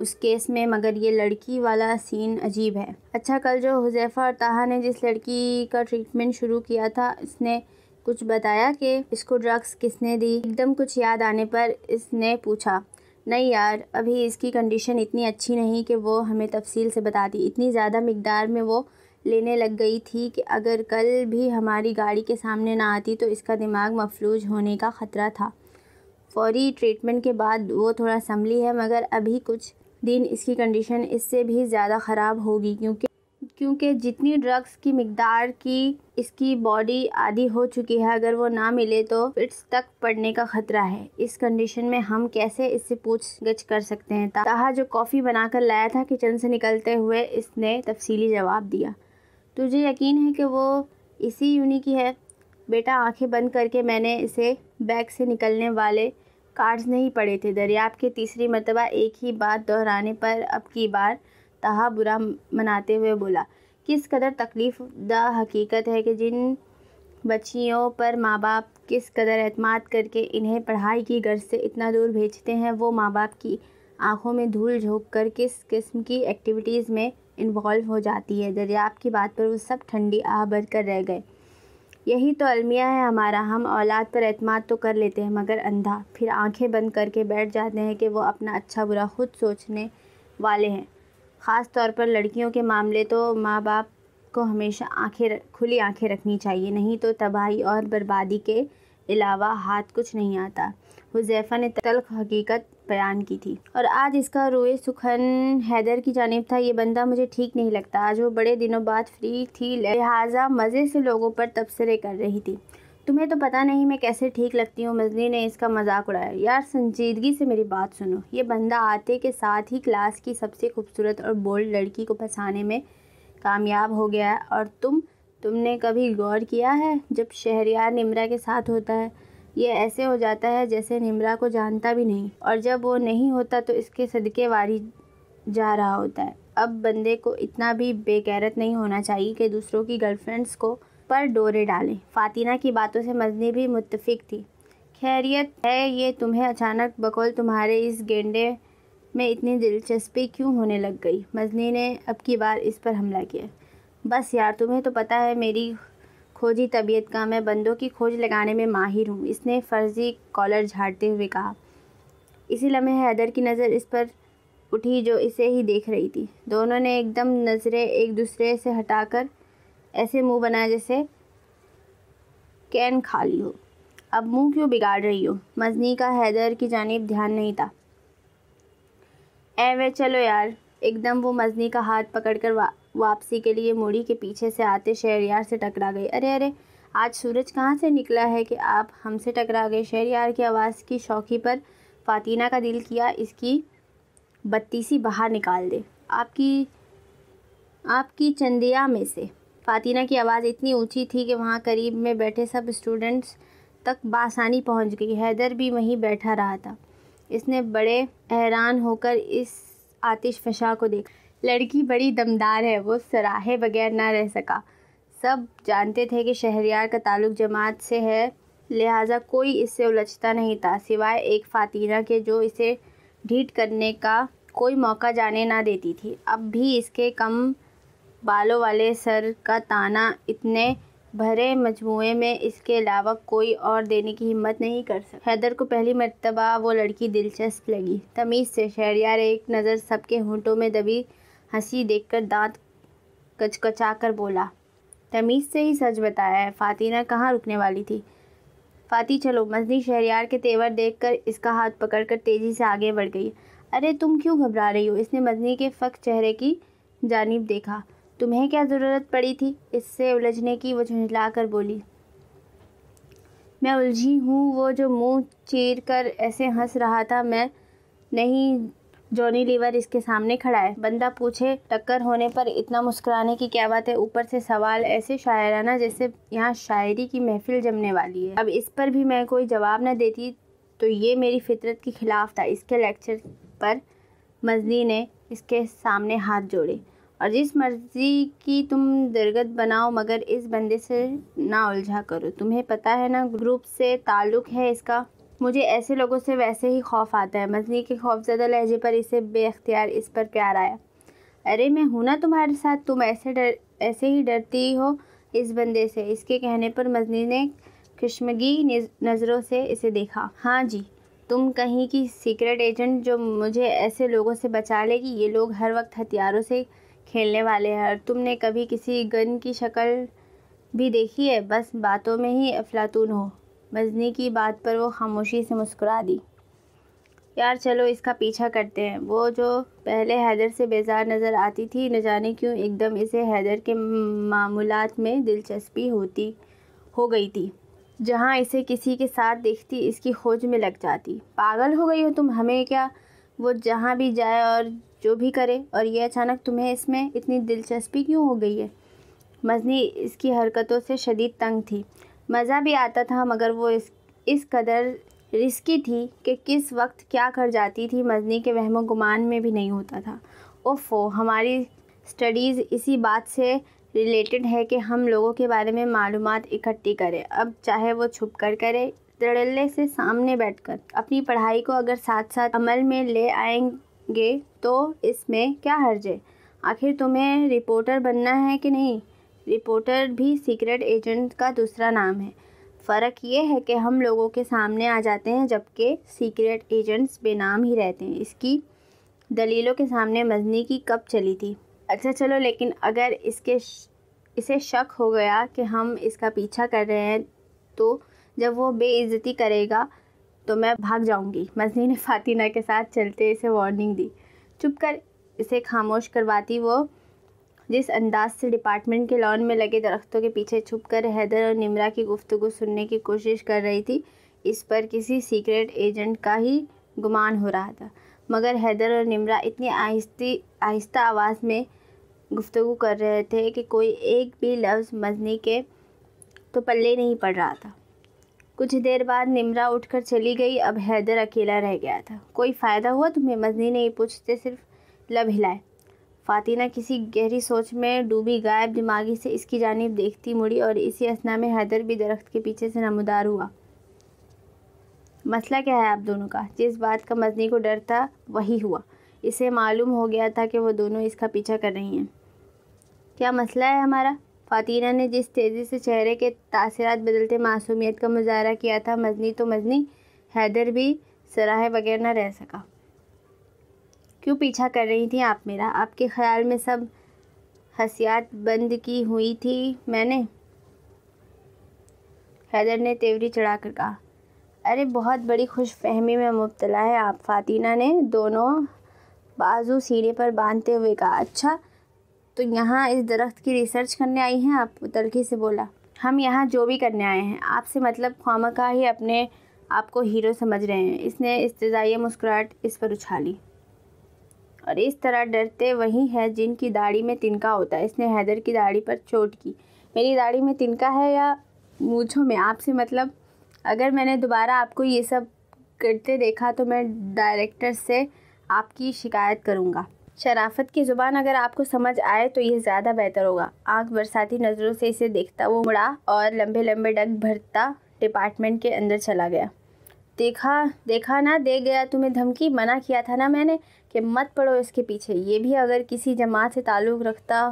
اس کیس میں، مگر یہ لڑکی والا سین عجیب ہے۔ اچھا، کل جو حذیفہ اور طٰہٰ نے جس لڑکی کا ٹریٹمنٹ شروع کیا تھا، اس نے کچھ بتایا کہ اس کو ڈرگس کس نے دی؟ ایک دم کچھ یاد آنے پر اس نے پوچھا۔ نہیں یار، ابھی اس کی کنڈیشن اتنی اچھی نہیں کہ وہ ہمیں تفصیل سے بتاتی۔ اتنی زیادہ مقدار میں وہ لینے لگ گئی تھی کہ اگر کل بھی ہماری گاڑی کے سامنے نہ آتی تو اس کا دماغ مفلوج ہونے کا خطرہ تھا۔ فوری ٹریٹمنٹ کے بعد وہ تھوڑا سنبھلی ہے، مگر ابھی کچھ دن اس کی کنڈیشن اس سے بھی زیادہ خراب ہوگی، کیونکہ جتنی ڈرگس کی مقدار کی اس کی باڈی عادی ہو چکی ہے، اگر وہ نہ ملے تو فٹس تک پڑنے کا خطرہ ہے۔ اس کنڈیشن میں ہم کیسے اس سے پوچھ گچھ کر سکتے ہیں؟ طٰہٰ جو کافی بنا کر لایا تھا کچن سے نکلتے ہوئے اس نے تفصیلی جواب دیا۔ تجھے یقین ہے کہ وہ اسی یونی کی ہے؟ بیٹا، آنکھیں بند کر کے میں نے اسے بیگ سے نکلنے والے کارڈز نہیں پڑھے تھے۔ دریاب کے تیسری مرتبہ ایک ہی بات دہرانے پر اب کی بار طٰہٰ برا مناتے ہوئے بولا، کس قدر تکلیف دہ حقیقت ہے کہ جن بچیوں پر ماں باپ کس قدر اعتماد کر کے انہیں پڑھائی کی غرض سے اتنا دور بھیجتے ہیں، وہ ماں باپ کی آنکھوں میں دھول جھونک کر کس قسم کی ایکٹیویٹیز میں انوالو ہو جاتی ہے۔ دریاب کی بات پر وہ سب ٹھنڈی آہ بھر کر رہ گئے۔ یہی تو المیہ ہے ہمارا، ہم اولاد پر اعتماد تو کر لیتے ہیں مگر اندھا، پھر آنکھیں بند کر کے بیٹھ جاتے ہیں کہ وہ اپنا اچھا برا خود سوچنے والے ہیں۔ خاص طور پر لڑکیوں کے معاملے تو ماں باپ کو ہمیشہ کھلی آنکھیں رکھنی چاہیے، نہیں تو تباہی اور بربادی کے علاوہ ہاتھ کچھ نہیں آتا، حذیفہ نے تلخ حقیقت بیان کی تھی۔ اور آج اس کا روئے سخن حیدر کی جانب تھا۔ یہ بندہ مجھے ٹھیک نہیں لگتا۔ آج وہ بڑے دنوں بعد فری تھی، لہٰذا مزے سے لوگوں پر تبصرے کر رہی تھی۔ تمہیں تو پتہ نہیں میں کیسے ٹھیک لگتی ہوں۔ مزنی نے اس کا مذاق اڑایا۔ یار سنجیدگی سے میری بات سنو۔ یہ بندہ آتے کے ساتھ ہی کلاس کی سب سے خوبصورت اور بولڈ لڑکی کو پھنسانے میں کامیاب ہو گیا ہے، اور تم نے کبھی غور کیا ہے جب شہریار نمرا کے ساتھ ہوتا ہے یہ ایسے ہو جاتا ہے جیسے نمرا کو جانتا بھی نہیں، اور جب وہ نہیں ہوتا تو اس کے صدقے واری جا رہا ہوتا ہے۔ اب بندے کو اتنا بھی بے غیرت نہیں ہونا چاہیے کہ دوسروں کی گرل فرینڈس کو پر ڈورے ڈالیں۔ فاطمہ کی باتوں سے مزنی بھی متفق تھی۔ خیریت ہے یہ تمہیں اچانک بقول تمہارے اس گینڈے میں اتنی دلچسپی کیوں ہونے لگ گئی؟ مزنی نے اب کی بار اس پر حملہ کیا۔ بس یار تمہیں تو پتہ ہے میری کھوجی طبیعت کا، میں بندوں کی کھوج لگانے میں ماہر ہوں، اس نے فرضی کالر جھاڑتے ہوئے کہا۔ اسی لمحے حیدر کی نظر اس پر اٹھی جو اسے ہی دیکھ رہی تھی۔ دونوں نے ایک دم نظریں ایک دوسرے سے ہٹا کر ایسے منہ بنایا جیسے کین خالی ہو۔ اب منہ کیوں بگاڑ رہی ہو؟ مزنی کا حیدر کی جانب دھیان نہیں تھا۔ وے چلو یار۔ ایک دم وہ مزنی کا ہاتھ پکڑ کر واپسی کے لیے موڑی کے پیچھے سے آتے شہریار سے ٹکرا گئی۔ ارے آج سورج کہاں سے نکلا ہے کہ آپ ہم سے ٹکرا گئے؟ شہریار کی آواز کی شوخی پر فاطمہ کا دل کیا اس کی بتیسی باہر نکال دے۔ آپ کی چندیا میں سے۔ فاطمہ کی آواز اتنی اونچی تھی کہ وہاں قریب میں بیٹھے سب اسٹوڈنٹس تک بآسانی پہنچ گئی۔ حیدر بھی وہیں بیٹھا رہا تھا۔ اس نے بڑے حیران ہو کر اس آتش فشاں کو دیکھا۔ لڑکی بڑی دمدار ہے، وہ سراہے بغیر نہ رہ سکا۔ سب جانتے تھے کہ شہریار کا تعلق جماعت سے ہے، لہٰذا کوئی اس سے الجھتا نہیں تھا سوائے ایک فاطمہ کے جو اسے ڈھیٹ کرنے کا کوئی موقع جانے نہ دیتی تھی۔ اب بھی اس کے کم بالوں والے سر کا تانا اتنے بھرے مجموعے میں اس کے علاوہ کوئی اور دینے کی ہمت نہیں کر سکتا۔ حیدر کو پہلی مرتبہ وہ لڑکی دلچسپ لگی۔ تمیز سے۔ شہریار ایک نظر سب کے ہونٹوں میں دبی ہنسی دیکھ کر دانت کچکچا کر بولا، تمیز سے ہی سچ بتایا ہے۔ فاطمہ کہاں رکنے والی تھی؟ فاطی چلو۔ مزنی شہریار کے تیور دیکھ کر اس کا ہاتھ پکڑ کر تیزی سے آگے بڑھ گئی۔ ارے تم کیوں گھبرا رہی ہو؟ اس نے مزنی کے فک چہرے کی جانب دیکھا۔ تمہیں کیا ضرورت پڑی تھی اس سے الجھنے کی؟ وہ جھنجھلا کر بولی۔ میں الجھی ہوں؟ وہ جو منہ چیر کر ایسے ہنس رہا تھا میں نہیں، جونی لیور اس کے سامنے کھڑا ہے۔ بندہ پوچھے ٹکر ہونے پر اتنا مسکرانے کی کیا بات ہے؟ اوپر سے سوال ایسے شاعرانہ جیسے یہاں شاعری کی محفل جمنے والی ہے۔ اب اس پر بھی میں کوئی جواب نہ دیتی تو یہ میری فطرت کے خلاف تھا۔ اس کے لیکچر پر مزنی نے اس کے سامنے ہاتھ جوڑے۔ اور جس مرضی کی تم درگت بناؤ مگر اس بندے سے نہ الجھا کرو۔ تمہیں پتہ ہے نا گروپ سے تعلق ہے اس کا۔ مجھے ایسے لوگوں سے ویسے ہی خوف آتا ہے۔ مزنی کے خوفزدہ لہجے پر اسے بے اختیار اس پر پیار آیا۔ ارے میں ہوں نا تمہارے ساتھ، تم ایسے ہی ڈرتی ہو اس بندے سے۔ اس کے کہنے پر مزنی نے کشمگی نظروں سے اسے دیکھا۔ ہاں جی، تم کہیں کی سیکرٹ ایجنٹ جو مجھے ایسے لوگوں سے بچا لے گی؟ یہ لوگ ہر وقت ہتھیاروں سے کھیلنے والے ہیں، اور تم نے کبھی کسی گن کی شکل بھی دیکھی ہے؟ بس باتوں میں ہی افلاطون ہو۔ مزنی کی بات پر وہ خاموشی سے مسکرا دی۔ یار چلو اس کا پیچھا کرتے ہیں۔ وہ جو پہلے حیدر سے بیزار نظر آتی تھی نہ جانے کیوں ایک دم اسے حیدر کے معمولات میں دلچسپی ہو گئی تھی۔ جہاں اسے کسی کے ساتھ دیکھتی اس کی کھوج میں لگ جاتی۔ پاگل ہو گئی ہو تم؟ ہمیں کیا، وہ جہاں بھی جائے اور جو بھی کرے، اور یہ اچانک تمہیں اس میں اتنی دلچسپی کیوں ہو گئی ہے؟ مزنی اس کی حرکتوں سے شدید تنگ تھی۔ مزہ بھی آتا تھا مگر وہ اس قدر رسکی تھی کہ کس وقت کیا کر جاتی تھی مزنی کے وہم و گمان میں بھی نہیں ہوتا تھا۔ اوفو، ہماری سٹڈیز اسی بات سے ریلیٹڈ ہے کہ ہم لوگوں کے بارے میں معلومات اکٹھی کریں، اب چاہے وہ چھپ کر کرے، دھڑلے سے سامنے بیٹھ کر۔ اپنی پڑھائی کو اگر ساتھ ساتھ عمل میں لے آئیں گے تو اس میں کیا حرج ہے؟ آخر تمہیں رپورٹر بننا ہے کہ نہیں؟ رپورٹر بھی سیکرٹ ایجنٹ کا دوسرا نام ہے۔ فرق یہ ہے کہ ہم لوگوں کے سامنے آ جاتے ہیں جبکہ سیکرٹ ایجنٹس بے نام ہی رہتے ہیں۔ اس کی دلیلوں کے سامنے مزنی کی کپ چلی تھی۔ اچھا چلو، لیکن اگر اسے شک ہو گیا کہ ہم اس کا پیچھا کر رہے ہیں تو جب وہ بے عزتی کرے گا تو میں بھاگ جاؤں گی۔ مزنی نے فاطمہ کے ساتھ چلتے اسے وارننگ دی۔ چپ کر، اسے خاموش کرواتی وہ جس انداز سے ڈپارٹمنٹ کے لان میں لگے درختوں کے پیچھے چھپ کر حیدر اور نمرا کی گفتگو سننے کی کوشش کر رہی تھی، اس پر کسی سیکرٹ ایجنٹ کا ہی گمان ہو رہا تھا۔ مگر حیدر اور نمرا اتنی آہستہ آواز میں گفتگو کر رہے تھے کہ کوئی ایک بھی لفظ مزنی کے تو پلے نہیں پڑ رہا تھا۔ کچھ دیر بعد نمرا اٹھ کر چلی گئی۔ اب حیدر اکیلا رہ گیا تھا۔ کوئی فائدہ ہوا تمہیں؟ مزنی نے یہ پوچھتے صرف لب ہلائے۔ فاطمہ کسی گہری سوچ میں ڈوبی غائب دماغی سے اس کی جانب دیکھتی مڑی اور اسی اثنا میں حیدر بھی درخت کے پیچھے سے نمودار ہوا۔ مسئلہ کیا ہے آپ دونوں کا؟ جس بات کا مزنی کو ڈر تھا وہی ہوا۔ اسے معلوم ہو گیا تھا کہ وہ دونوں اس کا پیچھا کر رہی ہیں۔ کیا مسئلہ ہے ہمارا؟ فاطمہ نے جس تیزی سے چہرے کے تاثرات بدلتے معصومیت کا مظاہرہ کیا تھا، مزنی تو مزنی، حیدر بھی سراہے بغیر نہ رہ سکا۔ کیوں پیچھا کر رہی تھیں آپ میرا؟ آپ کے خیال میں سب حسیات بند کی ہوئی تھی میں نے؟ حیدر نے تیوری چڑھا کر کہا۔ ارے بہت بڑی خوش فہمی میں مبتلا ہے آپ، فاطمہ نے دونوں بازو سینے پر باندھتے ہوئے کہا۔ اچھا، تو یہاں اس درخت کی ریسرچ کرنے آئی ہیں آپ؟ وہ تلخی سے بولا۔ ہم یہاں جو بھی کرنے آئے ہیں، آپ سے مطلب خوامخواہ ہی اپنے آپ کو ہیرو سمجھ رہے ہیں۔ اس نے استہزائیہ مسکراہٹ اس پر اچھالی۔ اور اس طرح ڈرتے وہی ہیں جن کی داڑھی میں تنکا ہوتا ہے۔ اس نے حیدر کی داڑھی پر چوٹ کی۔ میری داڑھی میں تنکا ہے یا مونچھوں میں؟ آپ سے مطلب اگر میں نے دوبارہ آپ کو یہ سب کرتے دیکھا تو میں ڈائریکٹر سے آپ کی شکایت کروں گا۔ شرافت کی زبان اگر آپ کو سمجھ آئے تو یہ زیادہ بہتر ہوگا۔ آنکھ برساتی نظروں سے اسے دیکھتا وہ مڑا اور لمبے لمبے ڈگ بھرتا ڈپارٹمنٹ کے اندر چلا گیا۔ دیکھا نہ دے گیا تمہیں دھمکی؟ منع کیا تھا نا میں نے کہ مت پڑو اس کے پیچھے۔ یہ بھی اگر کسی جماعت سے تعلق رکھتا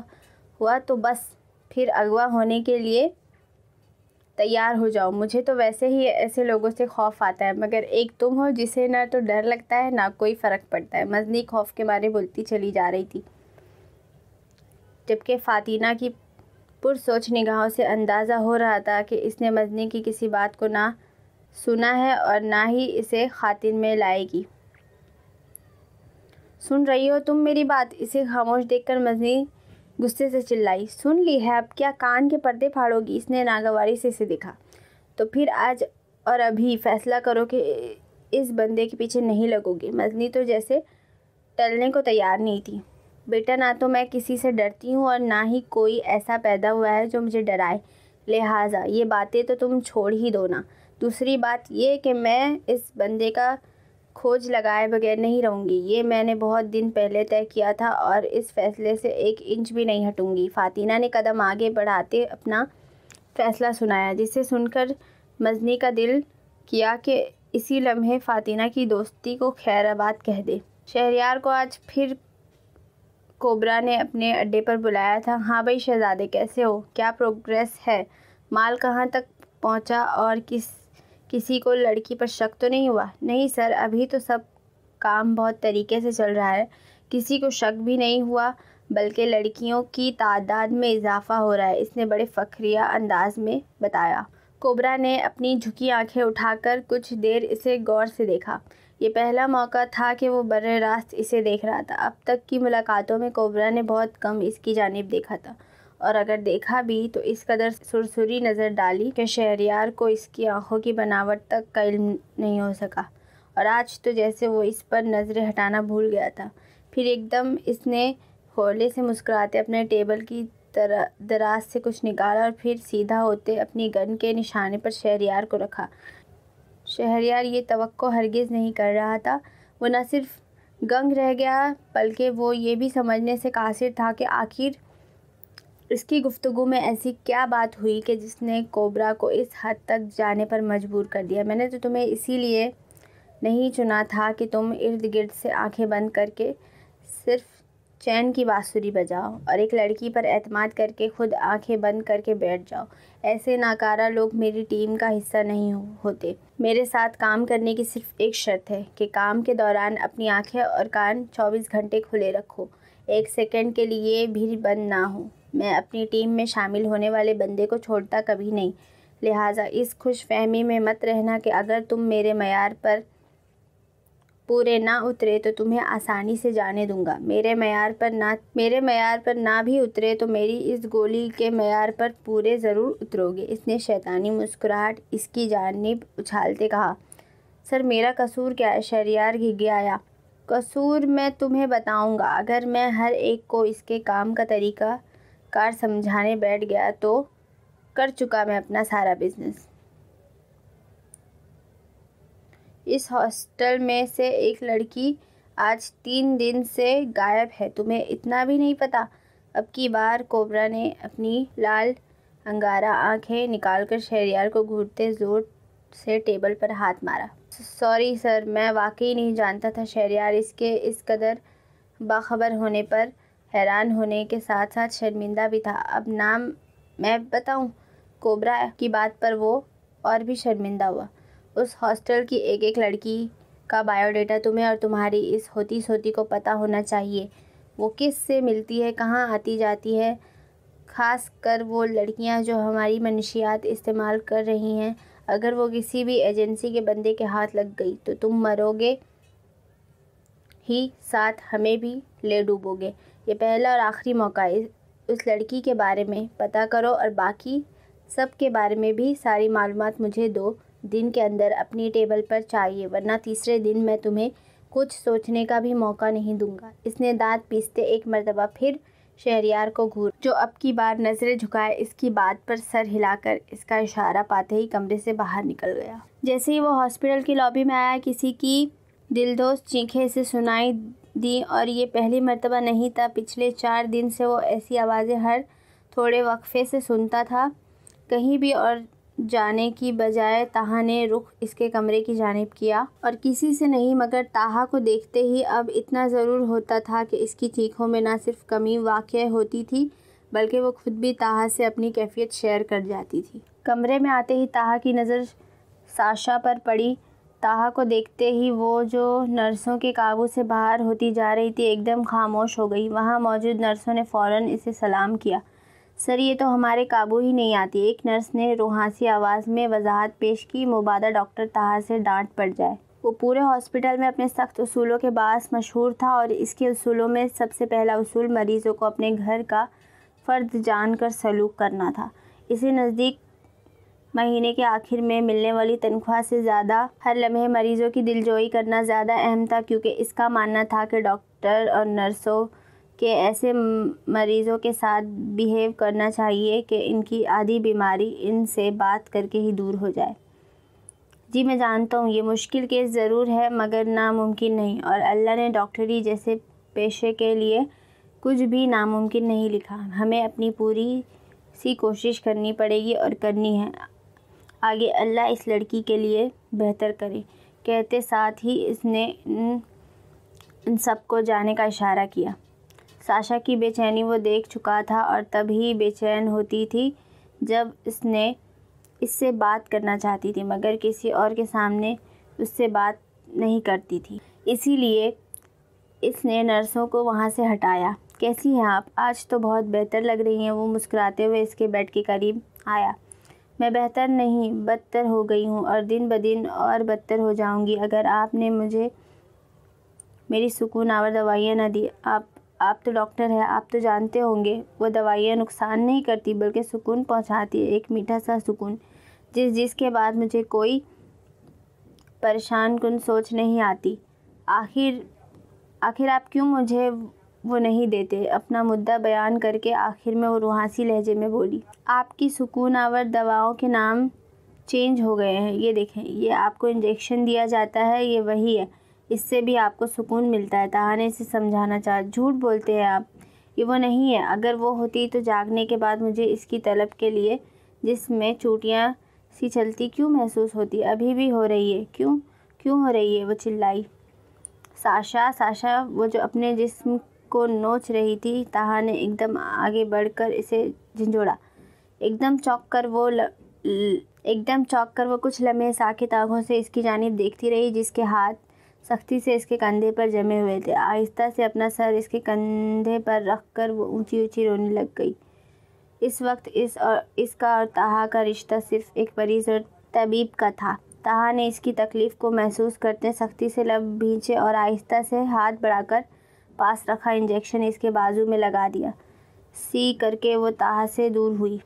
ہوا تو بس پھر اغوا ہونے کے لیے تیار ہو جاؤ۔ مجھے تو ویسے ہی ایسے لوگوں سے خوف آتا ہے، مگر ایک تم ہو جسے نہ تو ڈر لگتا ہے نہ کوئی فرق پڑتا ہے۔ مزنی خوف کے مارے بولتی چلی جا رہی تھی، جبکہ فاطمہ کی پرسوچ نگاہوں سے اندازہ ہو رہا تھا کہ اس نے مزنی کی کسی بات کو نہ سنا ہے اور نہ ہی اسے خاطر میں لائے گی۔ سن رہی ہو تم میری بات؟ اسے خاموش دیکھ کر مزنی غصے سے چلائی۔ سن لی ہے، اب کیا کان کے پردے پھاڑو گی؟ اس نے ناگواری سے اسے دیکھا۔ تو پھر آج اور ابھی فیصلہ کرو کہ اس بندے کے پیچھے نہیں لگو گی۔ مزنی تو جیسے ٹلنے کو تیار نہیں تھی۔ بیٹا نہ تو میں کسی سے ڈرتی ہوں اور نہ ہی کوئی ایسا پیدا ہوا ہے جو مجھے ڈرائے، لہٰذا یہ باتیں تو تم چھوڑ ہی دو نا۔ دوسری بات یہ کہ میں اس بندے کا کھوج لگائے بغیر نہیں رہوں گی، یہ میں نے بہت دن پہلے طے کیا تھا اور اس فیصلے سے ایک انچ بھی نہیں ہٹوں گی۔ فاطمہ نے قدم آگے بڑھاتے اپنا فیصلہ سنایا، جسے سن کر مزنی کا دل کیا کہ اسی لمحے فاطمہ کی دوستی کو خیر آباد کہہ دے۔ شہریار کو آج پھر کوبرا نے اپنے اڈے پر بلایا تھا۔ ہاں بھائی شہزادے، کیسے ہو؟ کیا پروگریس ہے؟ مال کہاں تک پہنچا اور کسی کو لڑکی پر شک تو نہیں ہوا؟ نہیں سر، ابھی تو سب کام بہت طریقے سے چل رہا ہے، کسی کو شک بھی نہیں ہوا، بلکہ لڑکیوں کی تعداد میں اضافہ ہو رہا ہے، اس نے بڑے فخریہ انداز میں بتایا۔ کوبرا نے اپنی جھکی آنکھیں اٹھا کر کچھ دیر اسے غور سے دیکھا۔ یہ پہلا موقع تھا کہ وہ براہ راست اسے دیکھ رہا تھا۔ اب تک کی ملاقاتوں میں کوبرا نے بہت کم اس کی جانب دیکھا تھا، اور اگر دیکھا بھی تو اس قدر سرسری نظر ڈالی کہ شہریار کو اس کی آنکھوں کی بناوٹ تک کا علم نہیں ہو سکا، اور آج تو جیسے وہ اس پر نظریں ہٹانا بھول گیا تھا۔ پھر ایک دم اس نے ہولے سے مسکراتے اپنے ٹیبل کی دراز سے کچھ نکالا اور پھر سیدھا ہوتے اپنی گن کے نشانے پر شہریار کو رکھا۔ شہریار یہ توقع ہرگز نہیں کر رہا تھا۔ وہ نہ صرف گنگ رہ گیا بلکہ وہ یہ بھی سمجھنے سے قاصر تھا کہ آخر اس کی گفتگو میں ایسی کیا بات ہوئی کہ جس نے کوبرا کو اس حد تک جانے پر مجبور کر دیا۔ میں نے تو تمہیں اسی لیے نہیں چنا تھا کہ تم ارد گرد سے آنکھیں بند کر کے صرف چین کی بانسری بجاؤ اور ایک لڑکی پر اعتماد کر کے خود آنکھیں بند کر کے بیٹھ جاؤ۔ ایسے ناکارہ لوگ میری ٹیم کا حصہ نہیں ہوتے۔ میرے ساتھ کام کرنے کی صرف ایک شرط ہے کہ کام کے دوران اپنی آنکھیں اور کان 24 گھنٹے کھلے رکھو، ایک سیکنڈ کے لیے بھی بند نہ ہو۔ میں اپنی ٹیم میں شامل ہونے والے بندے کو چھوڑتا کبھی نہیں، لہٰذا اس خوش فہمی میں مت رہنا کہ اگر تم میرے معیار پر پورے نہ اترے تو تمہیں آسانی سے جانے دوں گا۔ میرے معیار پر نہ بھی اترے تو میری اس گولی کے معیار پر پورے ضرور اترو گے۔ اس نے شیطانی مسکراہٹ اس کی جانب اچھالتے کہا۔ سر میرا قصور کیا ہے؟ شہریار گھگھیایا۔ قصور میں تمہیں بتاؤں گا۔ اگر میں ہر ایک کو اس کے کام کا طریقہ کار سمجھانے بیٹھ گیا تو کر چکا میں اپنا سارا بزنس۔ اس ہاسٹل میں سے ایک لڑکی آج 3 دن سے غائب ہے، تمہیں اتنا بھی نہیں پتا؟ اب کی بار کوبرا نے اپنی لال انگارہ آنکھیں نکال کر شہریار کو گھورتے زور سے ٹیبل پر ہاتھ مارا۔ سوری سر، میں واقعی نہیں جانتا تھا۔ شہریار اس کے اس قدر باخبر ہونے پر حیران ہونے کے ساتھ ساتھ شرمندہ بھی تھا۔ اب نام میں بتاؤں؟ کوبرا کی بات پر وہ اور بھی شرمندہ ہوا۔ اس ہاسٹل کی ایک ایک لڑکی کا بائیو ڈیٹا تمہیں اور تمہاری اس ہوتی سوتی کو پتہ ہونا چاہیے۔ وہ کس سے ملتی ہے، کہاں آتی جاتی ہے، خاص کر وہ لڑکیاں جو ہماری منشیات استعمال کر رہی ہیں۔ اگر وہ کسی بھی ایجنسی کے بندے کے ہاتھ لگ گئی تو تم مرو گے ہی، ساتھ ہمیں بھی لے ڈوبو گے۔ یہ پہلا اور آخری موقع ہے۔ اس لڑکی کے بارے میں پتہ کرو اور باقی سب کے بارے میں بھی ساری معلومات مجھے 2 دن کے اندر اپنی ٹیبل پر چاہیے، ورنہ تیسرے دن میں تمہیں کچھ سوچنے کا بھی موقع نہیں دوں گا۔ اس نے دانت پیستے ایک مرتبہ پھر شہریار کو گھورا، جو اب کی بار نظریں جھکائے اس کی بات پر سر ہلا کر اس کا اشارہ پاتے ہی کمرے سے باہر نکل گیا۔ جیسے ہی وہ ہاسپٹل کی لابی میں آیا، کسی کی دلدوز چیخیں اسے سنائی دیں، اور یہ پہلی مرتبہ نہیں تھا۔ پچھلے 4 دن سے وہ ایسی آوازیں ہر تھوڑے وقفے سے سنتا تھا۔ کہیں بھی اور جانے کی بجائے طاہا نے رخ اس کے کمرے کی جانب کیا، اور کسی سے نہیں مگر طاہا کو دیکھتے ہی اب اتنا ضرور ہوتا تھا کہ اس کی چیخوں میں نہ صرف کمی واقع ہوتی تھی بلکہ وہ خود بھی طاہا سے اپنی کیفیت شیئر کر جاتی تھی۔ کمرے میں آتے ہی طاہا کی نظر ساشا پر پڑی۔ طاہا کو دیکھتے ہی وہ جو نرسوں کے قابو سے باہر ہوتی جا رہی تھی ایک دم خاموش ہو گئی۔ وہاں موجود نرسوں نے فوراً اسے سلام کیا۔ سر یہ تو ہمارے قابو ہی نہیں آتی، ایک نرس نے روحانسی آواز میں وضاحت پیش کی، مبادا ڈاکٹر طاہا سے ڈانٹ پڑ جائے۔ وہ پورے ہاسپٹل میں اپنے سخت اصولوں کے باعث مشہور تھا، اور اس کے اصولوں میں سب سے پہلا اصول مریضوں کو اپنے گھر کا فرد جان کر سلوک کرنا تھا۔ اسے نزدیک مہینے کے آخر میں ملنے والی تنخواہ سے زیادہ ہر لمحے مریضوں کی دلجوئی کرنا زیادہ اہم تھا، کیونکہ اس کا ماننا تھا کہ ڈاکٹر اور نرسوں کے ایسے مریضوں کے ساتھ بیہیو کرنا چاہیے کہ ان کی آدھی بیماری ان سے بات کر کے ہی دور ہو جائے۔ جی میں جانتا ہوں یہ مشکل کیس ضرور ہے مگر ناممکن نہیں، اور اللہ نے ڈاکٹری جیسے پیشے کے لیے کچھ بھی ناممکن نہیں لکھا۔ ہمیں اپنی پوری سی کوشش کرنی پڑے گی اور کرنی ہے۔ آگے اللہ اس لڑکی کے لیے بہتر کرے۔ کہتے ساتھ ہی اس نے ان سب کو جانے کا اشارہ کیا۔ ساشا کی بے چینی وہ دیکھ چکا تھا، اور تب ہی بے چین ہوتی تھی جب اس سے بات کرنا چاہتی تھی مگر کسی اور کے سامنے اس سے بات نہیں کرتی تھی۔ اسی لیے اس نے نرسوں کو وہاں سے ہٹایا۔ کیسی ہیں آپ؟ آج تو بہت بہتر لگ رہی ہیں۔ وہ مسکراتے ہوئے اس کے بیڈ کے قریب آیا۔ میں بہتر نہیں، بدتر ہو گئی ہوں، اور دن بدن اور بدتر ہو جاؤں گی اگر آپ نے مجھے میری سکون آور دوائیاں نہ دی۔ آپ تو ڈاکٹر ہیں، آپ تو جانتے ہوں گے وہ دوائیاں نقصان نہیں کرتی بلکہ سکون پہنچاتی ہے، ایک میٹھا سا سکون جس کے بعد مجھے کوئی پریشان کن سوچ نہیں آتی۔ آخر آپ کیوں مجھے وہ نہیں دیتے؟ اپنا مدعا بیان کر کے آخر میں وہ روحانسی لہجے میں بولی۔ آپ کی سکون آور دواؤں کے نام چینج ہو گئے ہیں، یہ دیکھیں، یہ آپ کو انجیکشن دیا جاتا ہے، یہ وہی ہے، اس سے بھی آپ کو سکون ملتا ہے۔ طاہا نے اسے سمجھانا چاہا۔ جھوٹ بولتے ہیں آپ، یہ وہ نہیں ہے۔ اگر وہ ہوتی تو جاگنے کے بعد مجھے اس کی طلب کے لیے جسم میں چوٹیاں سی چلتی کیوں محسوس ہوتی؟ ابھی بھی ہو رہی ہے۔ کیوں ہو رہی ہے؟ وہ چلائی۔ ساشا وہ جو اپنے جسم کو نوچ رہی تھی۔ طاہا نے ایک دم آگے بڑھ کر اسے جھنجھوڑا۔ ایک دم چونک کر وہ کچھ لمحے ساکت آنکھوں سے اس کی جانب دیکھتی رہی، جس کے ہاتھ سختی سے اس کے کندھے پر جمے ہوئے تھے۔ آہستہ سے اپنا سر اس کے کندھے پر رکھ کر وہ اونچی اونچی رونے لگ گئی۔ اس وقت اس کا اور طاہا کا رشتہ صرف ایک مریض اور طبیب کا تھا۔ طاہا نے اس کی تکلیف کو محسوس کرتے سختی سے لب بھینچے اور آہستہ سے ہاتھ بڑھا کر پاس رکھا انجیکشن اس کے بازو میں لگا دیا۔ سی کر کے وہ طاہا سے دور ہوئی۔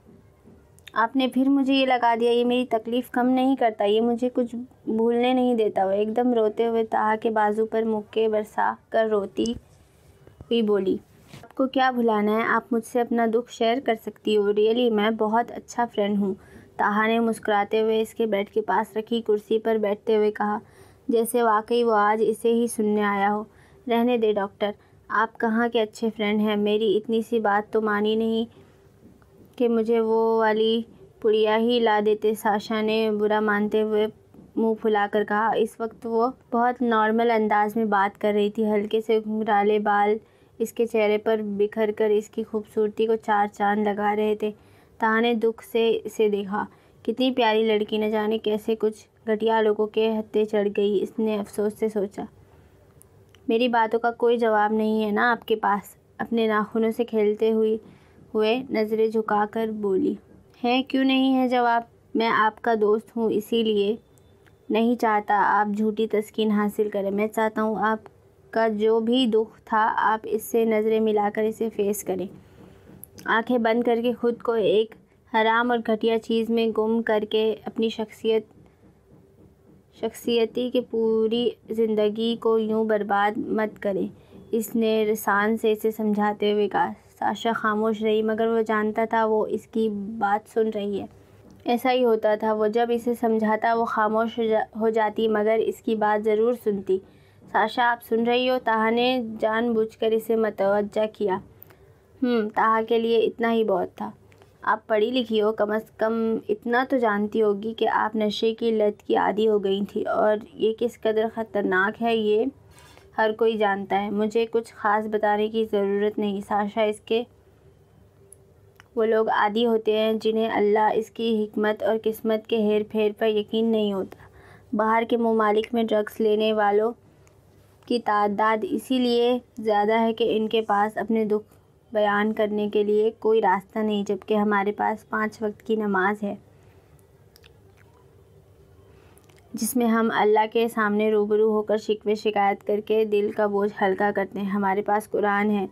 آپ نے پھر مجھے یہ لگا دیا، یہ میری تکلیف کم نہیں کرتا، یہ مجھے کچھ بھولنے نہیں دیتا۔ وہ ایک دم روتے ہوئے طاہا کے بازو پر مکے برسا کر روتی ہوئی بولی، آپ کو کیا بھلانا ہے؟ آپ مجھ سے اپنا دکھ شیئر کر سکتی ہو۔ ریئلی میں بہت اچھا فرینڈ ہوں۔ طاہا نے مسکراتے ہوئے اس کے بیڈ کے پاس رکھی کرسی پر بیٹھتے ہوئے کہا، جیسے واقعی وہ آج اسے ہی سننے آیا ہو۔ رہنے دے ڈاکٹر، آپ کہاں کے اچھے فرینڈ ہیں، میری اتنی سی بات تو مانی نہیں کہ مجھے وہ والی پڑیا ہی لا دیتے۔ ساشا نے برا مانتے ہوئے منہ پھلا کر کہا۔ اس وقت وہ بہت نارمل انداز میں بات کر رہی تھی۔ ہلکے سے گھنگھرالے بال اس کے چہرے پر بکھر کر اس کی خوبصورتی کو چار چاند لگا رہے تھے۔ طاہا نے دکھ سے اسے دیکھا، کتنی پیاری لڑکی، نہ جانے کیسے کچھ گھٹیا لوگوں کے ہتھے چڑھ گئی۔ اس نے افسوس سے سوچا، میری باتوں کا کوئی جواب نہیں ہے نا آپ کے پاس؟ اپنے ناخنوں سے کھیلتے ہوئے نظریں جھکا کر بولی، ہے کیوں نہیں ہے جواب؟ میں آپ کا دوست ہوں، اسی لیے نہیں چاہتا آپ جھوٹی تسکین حاصل کریں۔ میں چاہتا ہوں آپ کا جو بھی دکھ تھا آپ اس سے نظریں ملا کر اسے فیس کریں، آنکھیں بند کر کے خود کو ایک حرام اور گھٹیا چیز میں گم کر کے اپنی شخصیتی کی پوری زندگی کو یوں برباد مت کریں۔ اس نے رسان سے اسے سمجھاتے ہوئے کہا۔ ساشا خاموش رہی، مگر وہ جانتا تھا وہ اس کی بات سن رہی ہے۔ ایسا ہی ہوتا تھا، وہ جب اسے سمجھاتا وہ خاموش ہو جاتی مگر اس کی بات ضرور سنتی۔ ساشا آپ سن رہی ہو؟ طاہا نے جان بوجھ کر اسے متوجہ کیا۔ طاہا کے لیے اتنا ہی بہت تھا۔ آپ پڑھی لکھی ہو، کم از کم اتنا تو جانتی ہوگی کہ آپ نشے کی لت کی عادی ہو گئی تھی، اور یہ کس قدر خطرناک ہے یہ ہر کوئی جانتا ہے۔ مجھے کچھ خاص بتانے کی ضرورت نہیں ساشا، اس کے وہ لوگ عادی ہوتے ہیں جنہیں اللہ، اس کی حکمت اور قسمت کے ہیر پھیر پر یقین نہیں ہوتا۔ باہر کے ممالک میں ڈرگس لینے والوں کی تعداد اسی لیے زیادہ ہے کہ ان کے پاس اپنے دکھ بیان کرنے کے لیے کوئی راستہ نہیں، جبکہ ہمارے پاس 5 وقت کی نماز ہے جس میں ہم اللہ کے سامنے روبرو ہو کر شکوے شکایت کر کے دل کا بوجھ ہلکا کرتے ہیں۔ ہمارے پاس قرآن ہے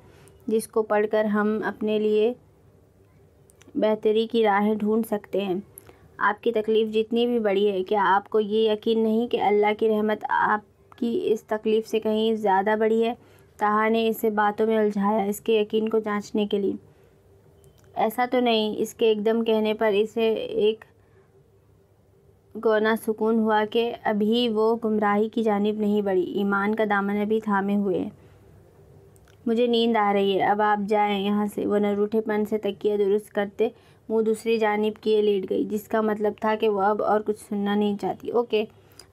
جس کو پڑھ کر ہم اپنے لیے بہتری کی راہیں ڈھونڈ سکتے ہیں۔ آپ کی تکلیف جتنی بھی بڑی ہے، کیا آپ کو یہ یقین نہیں کہ اللہ کی رحمت آپ کی اس تکلیف سے کہیں زیادہ بڑی ہے؟ طاہا نے اسے باتوں میں الجھایا، اس کے یقین کو جانچنے کے لیے۔ ایسا تو نہیں؟ اس کے ایک دم کہنے پر اسے ایک گونا سکون ہوا کہ ابھی وہ گمراہی کی جانب نہیں بڑھی، ایمان کا دامن ابھی تھامے ہوئے ہے۔ مجھے نیند آ رہی ہے، اب آپ جائیں یہاں سے۔ وہ نروٹھے پن سے تکیہ درست کرتے منہ دوسری جانب کیے لیٹ گئی، جس کا مطلب تھا کہ وہ اب اور کچھ سننا نہیں چاہتی۔ اوکے،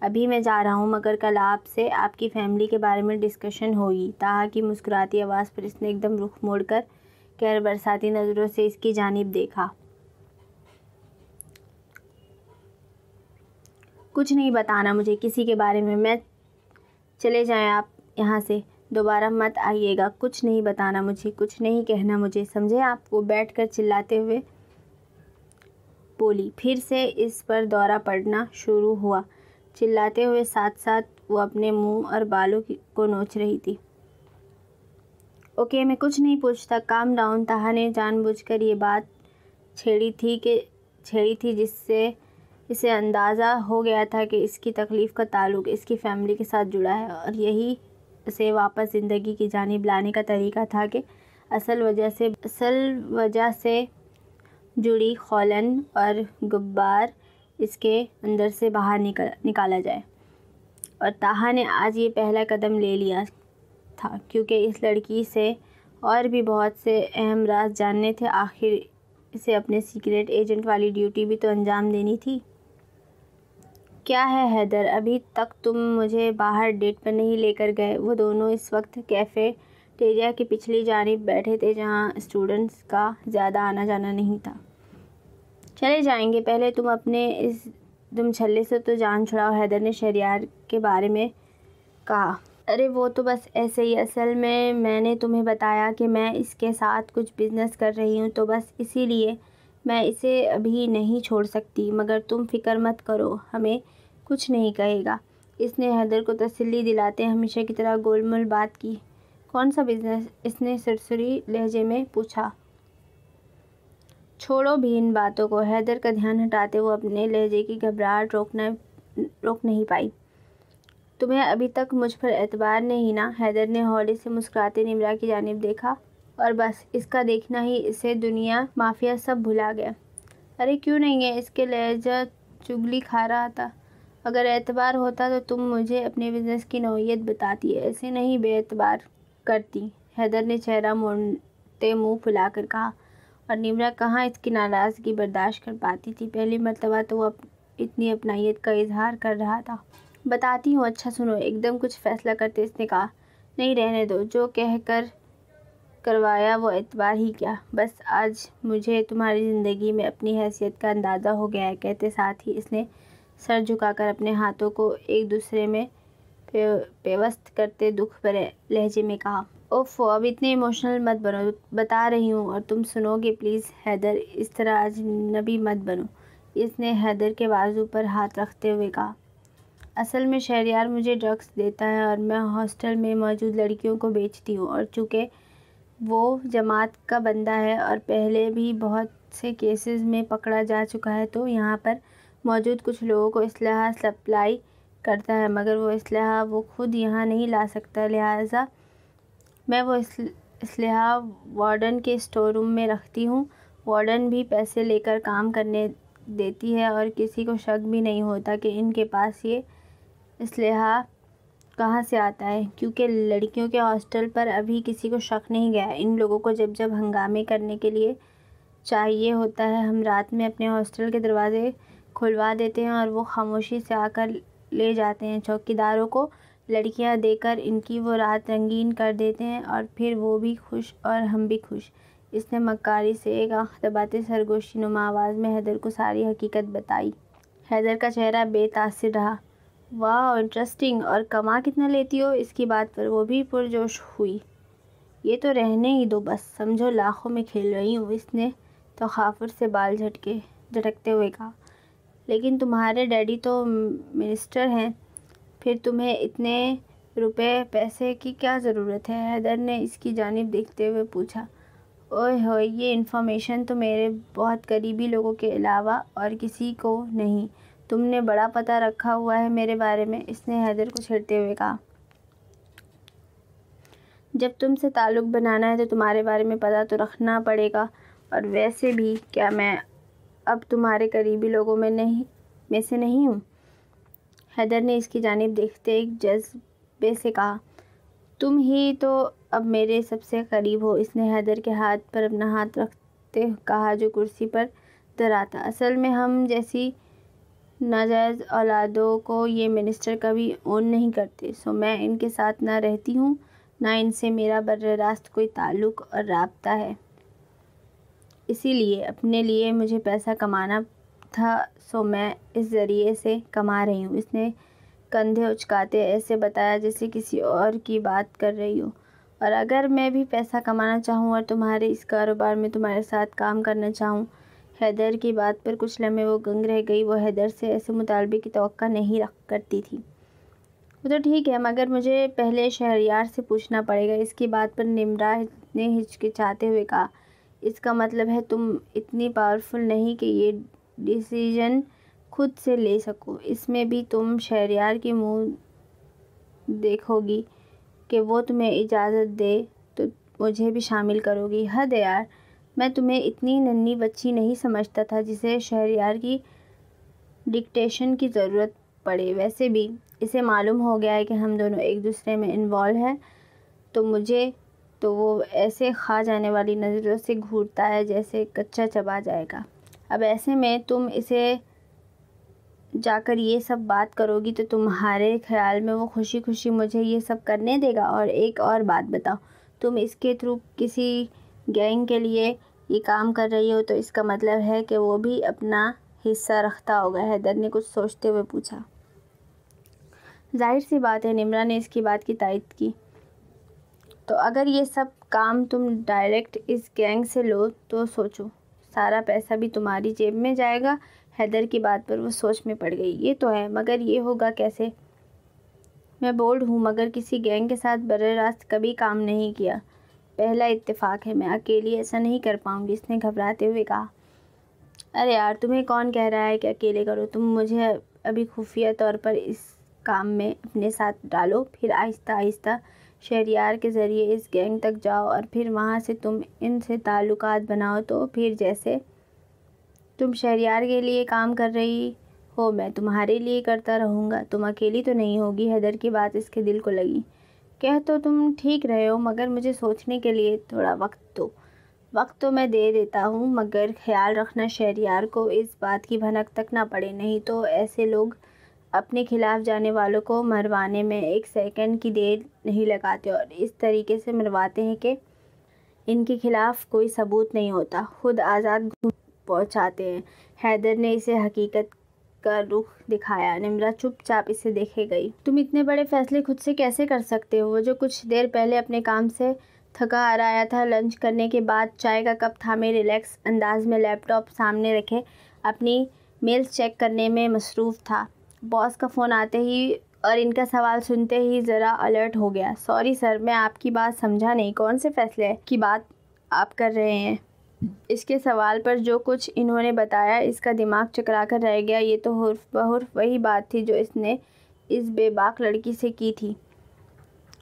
ابھی میں جا رہا ہوں، مگر کل آپ سے آپ کی فیملی کے بارے میں ڈسکشن ہوگی۔ طاہا کی مسکراتی آواز پر اس نے ایک دم رخ موڑ کر قہر برساتی نظروں سے اس کی جانب دیکھا۔ کچھ نہیں بتانا مجھے کسی کے بارے میں چلے جائیں آپ یہاں سے، دوبارہ مت آئیے گا۔ کچھ نہیں بتانا مجھے، کچھ نہیں کہنا مجھے، سمجھے آپ؟ وہ بیٹھ کر چلاتے ہوئے بولی۔ پھر سے اس پر دورہ پڑنا شروع ہوا۔ چلاتے ہوئے ساتھ ساتھ وہ اپنے منہ اور بالوں کو نوچ رہی تھی۔ اوکے، میں کچھ نہیں پوچھتا، کام ڈاؤن۔ طاہا نے جان بوجھ کر یہ بات چھیڑی تھی جس سے اسے اندازہ ہو گیا تھا کہ اس کی تکلیف کا تعلق اس کی فیملی کے ساتھ جڑا ہے، اور یہی اسے واپس زندگی کی جانب لانے کا طریقہ تھا کہ اصل وجہ سے جڑی خولن اور غبار اس کے اندر سے باہر نکالا جائے۔ اور طاہا نے آج یہ پہلا قدم لے لیا تھا، کیونکہ اس لڑکی سے اور بھی بہت سے اہم راز جاننے تھے۔ آخر اسے اپنے سیکرٹ ایجنٹ والی ڈیوٹی بھی تو انجام دینی تھی۔ کیا ہے حیدر، ابھی تک تم مجھے باہر ڈیٹ پر نہیں لے کر گئے؟ وہ دونوں اس وقت کیفے ٹیریا کی پچھلی جانب بیٹھے تھے جہاں اسٹوڈنٹس کا زیادہ آنا جانا نہیں تھا۔ چلے جائیں گے، پہلے تم اپنے اس دم چھلے سے تو جان چھڑاؤ، حیدر نے شہریار کے بارے میں کہا۔ ارے وہ تو بس ایسے ہی، اصل میں نے تمہیں بتایا کہ میں اس کے ساتھ کچھ بزنس کر رہی ہوں، تو بس اسی لیے میں اسے ابھی نہیں چھوڑ سکتی، مگر تم فکر مت کرو، ہمیں کچھ نہیں کہے گا۔ اس نے حیدر کو تسلی دلاتے ہمیشہ کی طرح گول مول بات کی۔ کون سا بزنس؟ اس نے سرسری لہجے میں پوچھا۔ چھوڑو بھی ان باتوں کو، حیدر کا دھیان ہٹاتے وہ اپنے لہجے کی گھبراہٹ روک نہیں پائی۔ تمہیں ابھی تک مجھ پر اعتبار نہیں نا؟ حیدر نے ہولے سے مسکراتے نمرا کی جانب دیکھا، اور بس اس کا دیکھنا ہی اسے دنیا مافیا سب بھلا گیا۔ ارے کیوں نہیں ہے؟ اس کے لہجہ چغلی کھا رہا تھا۔ اگر اعتبار ہوتا تو تم مجھے اپنے بزنس کی نوعیت بتاتی، ایسے نہیں بے اعتبار کرتی، حیدر نے چہرہ موڑتے منہ پھلا کر کہا، اور نمرا کہاں اس کی ناراضگی برداشت کر پاتی تھی، پہلی مرتبہ تو وہ اتنی اپنائیت کا اظہار کر رہا تھا۔ بتاتی ہوں، اچھا سنو، ایک دم کچھ فیصلہ کرتے اس نے کہا۔ نہیں رہنے دو، جو کہہ کر کروایا وہ اعتبار ہی کیا، بس آج مجھے تمہاری زندگی میں اپنی حیثیت کا اندازہ ہو گیا ہے، کہتے ساتھ ہی اس نے سر جھکا کر اپنے ہاتھوں کو ایک دوسرے میں پیوست کرتے دکھ بھرے لہجے میں کہا۔ اوفو، اب اتنے ایموشنل مت بنو، بتا رہی ہوں اور تم سنو گے پلیز۔ حیدر، اس طرح اجنبی مت بنو، اس نے حیدر کے بازو پر ہاتھ رکھتے ہوئے کہا۔ اصل میں شہریار مجھے ڈرگس دیتا ہے اور میں ہاسٹل میں موجود لڑکیوں کو بیچتی ہوں، اور چونکہ وہ جماعت کا بندہ ہے اور پہلے بھی بہت سے کیسز میں پکڑا جا چکا ہے، تو یہاں پر موجود کچھ لوگوں کو اسلحہ سپلائی کرتا ہے، مگر وہ اسلحہ وہ خود یہاں نہیں لا سکتا، لہٰذا میں وہ اسلحہ وارڈن کے اسٹور روم میں رکھتی ہوں۔ وارڈن بھی پیسے لے کر کام کرنے دیتی ہے، اور کسی کو شک بھی نہیں ہوتا کہ ان کے پاس یہ اسلحہ کہاں سے آتا ہے، کیونکہ لڑکیوں کے ہاسٹل پر ابھی کسی کو شک نہیں گیا۔ ان لوگوں کو جب ہنگامے کرنے کے لیے چاہیے ہوتا ہے، ہم رات میں اپنے ہاسٹل کے دروازے کھلوا دیتے ہیں اور وہ خاموشی سے آ کر لے جاتے ہیں۔ چوکیداروں کو لڑکیاں دے کر ان کی وہ رات رنگین کر دیتے ہیں، اور پھر وہ بھی خوش اور ہم بھی خوش۔ اس نے مکاری سے ایک آنکھ دباتے سرگوشی نما آواز میں حیدر کو ساری حقیقت بتائی۔ حیدر کا چہرہ بے تاثر رہا۔ واو، انٹرسٹنگ، اور کما کتنا لیتی ہو؟ اس کی بات پر وہ بھی پرجوش ہوئی۔ یہ تو رہنے ہی دو، بس سمجھو لاکھوں میں کھیل رہی ہوں، اس نے تغافر سے بال جھٹکتے ہوئے کہا۔ لیکن تمہارے ڈیڈی تو منسٹر ہیں، پھر تمہیں اتنے روپے پیسے کی کیا ضرورت ہے؟ حیدر نے اس کی جانب دیکھتے ہوئے پوچھا۔ اوئے ہوئے، یہ انفارمیشن تو میرے بہت قریبی لوگوں کے علاوہ اور کسی کو نہیں، تم نے بڑا پتہ رکھا ہوا ہے میرے بارے میں، اس نے حیدر کو چھیڑتے ہوئے کہا۔ جب تم سے تعلق بنانا ہے تو تمہارے بارے میں پتہ تو رکھنا پڑے گا، اور ویسے بھی کیا میں اب تمہارے قریبی لوگوں میں سے نہیں ہوں؟ حیدر نے اس کی جانب دیکھتے ایک جذبے سے کہا۔ تم ہی تو اب میرے سب سے قریب ہو، اس نے حیدر کے ہاتھ پر اپنا ہاتھ رکھتے کہا جو کرسی پر دھرا تھا۔ اصل میں ہم جیسی ناجائز اولادوں کو یہ منسٹر کبھی اون نہیں کرتے، سو میں ان کے ساتھ نہ رہتی ہوں، نہ ان سے میرا براہ راست کوئی تعلق اور رابطہ ہے۔ اسی لیے اپنے لیے مجھے پیسہ کمانا تھا، سو میں اس ذریعے سے کما رہی ہوں، اس نے کندھے اچکاتے ایسے بتایا جیسے کسی اور کی بات کر رہی ہو۔ اور اگر میں بھی پیسہ کمانا چاہوں اور تمہارے اس کاروبار میں تمہارے ساتھ کام کرنا چاہوں؟ حیدر کی بات پر کچھ لمحے وہ گنگ رہ گئی، وہ حیدر سے ایسے مطالبے کی توقع نہیں کرتی تھی۔ وہ تو ٹھیک ہے، مگر مجھے پہلے شہریار سے پوچھنا پڑے گا، اس کی بات پر نمرا نے ہچکچاتے ہوئے کہا۔ اس کا مطلب ہے تم اتنی پاورفل نہیں کہ یہ ڈیسیژن خود سے لے سکو، اس میں بھی تم شہریار کی منہ دیکھو گی کہ وہ تمہیں اجازت دے تو مجھے بھی شامل کرو گی؟ حد ہے یار، میں تمہیں اتنی ننھی بچی نہیں سمجھتا تھا جسے شہریار کی ڈکٹیشن کی ضرورت پڑے، ویسے بھی اسے معلوم ہو گیا ہے کہ ہم دونوں ایک دوسرے میں انوالو ہیں، تو وہ ایسے کھا جانے والی نظروں سے گھورتا ہے جیسے کچا چبا جائے گا۔ اب ایسے میں تم اسے جا کر یہ سب بات کرو گی تو تمہارے خیال میں وہ خوشی خوشی مجھے یہ سب کرنے دے گا؟ اور ایک اور بات بتاؤ، تم اس کے تھرو کسی گینگ کے لیے یہ کام کر رہی ہو تو اس کا مطلب ہے کہ وہ بھی اپنا حصہ رکھتا ہوگا؟ حیدر نے کچھ سوچتے ہوئے پوچھا۔ ظاہر سی بات ہے، نمرا نے اس کی بات کی تائید کی۔ تو اگر یہ سب کام تم ڈائریکٹ اس گینگ سے لو تو سوچو، سارا پیسہ بھی تمہاری جیب میں جائے گا۔ حیدر کی بات پر وہ سوچ میں پڑ گئی۔ یہ تو ہے، مگر یہ ہوگا کیسے؟ میں بولڈ ہوں مگر کسی گینگ کے ساتھ براہ راست کبھی کام نہیں کیا۔ پہلا اتفاق ہے، میں اکیلی ایسا نہیں کر پاؤں گی، اس نے گھبراتے ہوئے کہا۔ ارے یار، تمہیں کون کہہ رہا ہے کہ اکیلے کرو؟ تم مجھے ابھی خفیہ طور پر اس کام میں اپنے ساتھ ڈالو، پھر آہستہ آہستہ شہریار کے ذریعے اس گینگ تک جاؤ اور پھر وہاں سے تم ان سے تعلقات بناؤ۔ تو پھر جیسے تم شہریار کے لیے کام کر رہی ہو میں تمہارے لیے کرتا رہوں گا۔ تم اکیلی تو نہیں ہوگی۔ حیدر کی بات اس کے دل کو لگی۔ کہہ تو تم ٹھیک رہے ہو، مگر مجھے سوچنے کے لیے تھوڑا وقت دو۔ وقت تو میں دے دیتا ہوں، مگر خیال رکھنا شہریار کو اس بات کی بھنک تک نہ پڑے، نہیں تو ایسے لوگ اپنے خلاف جانے والوں کو مروانے میں ایک سیکنڈ کی دیر نہیں لگاتے اور اس طریقے سے مرواتے ہیں کہ ان کے خلاف کوئی ثبوت نہیں ہوتا، خود آزاد پہنچاتے ہیں۔ حیدر نے اسے حقیقت کا رخ دکھایا۔ نمرا چپ چاپ اسے دیکھے گئی۔ تم اتنے بڑے فیصلے خود سے کیسے کر سکتے ہو؟ وہ جو کچھ دیر پہلے اپنے کام سے تھکا آ رہا تھا، لنچ کرنے کے بعد چائے کا کپ تھامے ریلیکس انداز میں لیپ ٹاپ سامنے رکھے اپنی میلز چیک کرنے میں مصروف تھا، باس کا فون آتے ہی اور ان کا سوال سنتے ہی ذرا الرٹ ہو گیا۔ سوری سر، میں آپ کی بات سمجھا نہیں، کون سے فیصلے کی بات آپ کر رہے ہیں؟ اس کے سوال پر جو کچھ انہوں نے بتایا اس کا دماغ چکرا کر رہ گیا۔ یہ تو حرف بحرف وہی بات تھی جو اس نے اس بے باک لڑکی سے کی تھی۔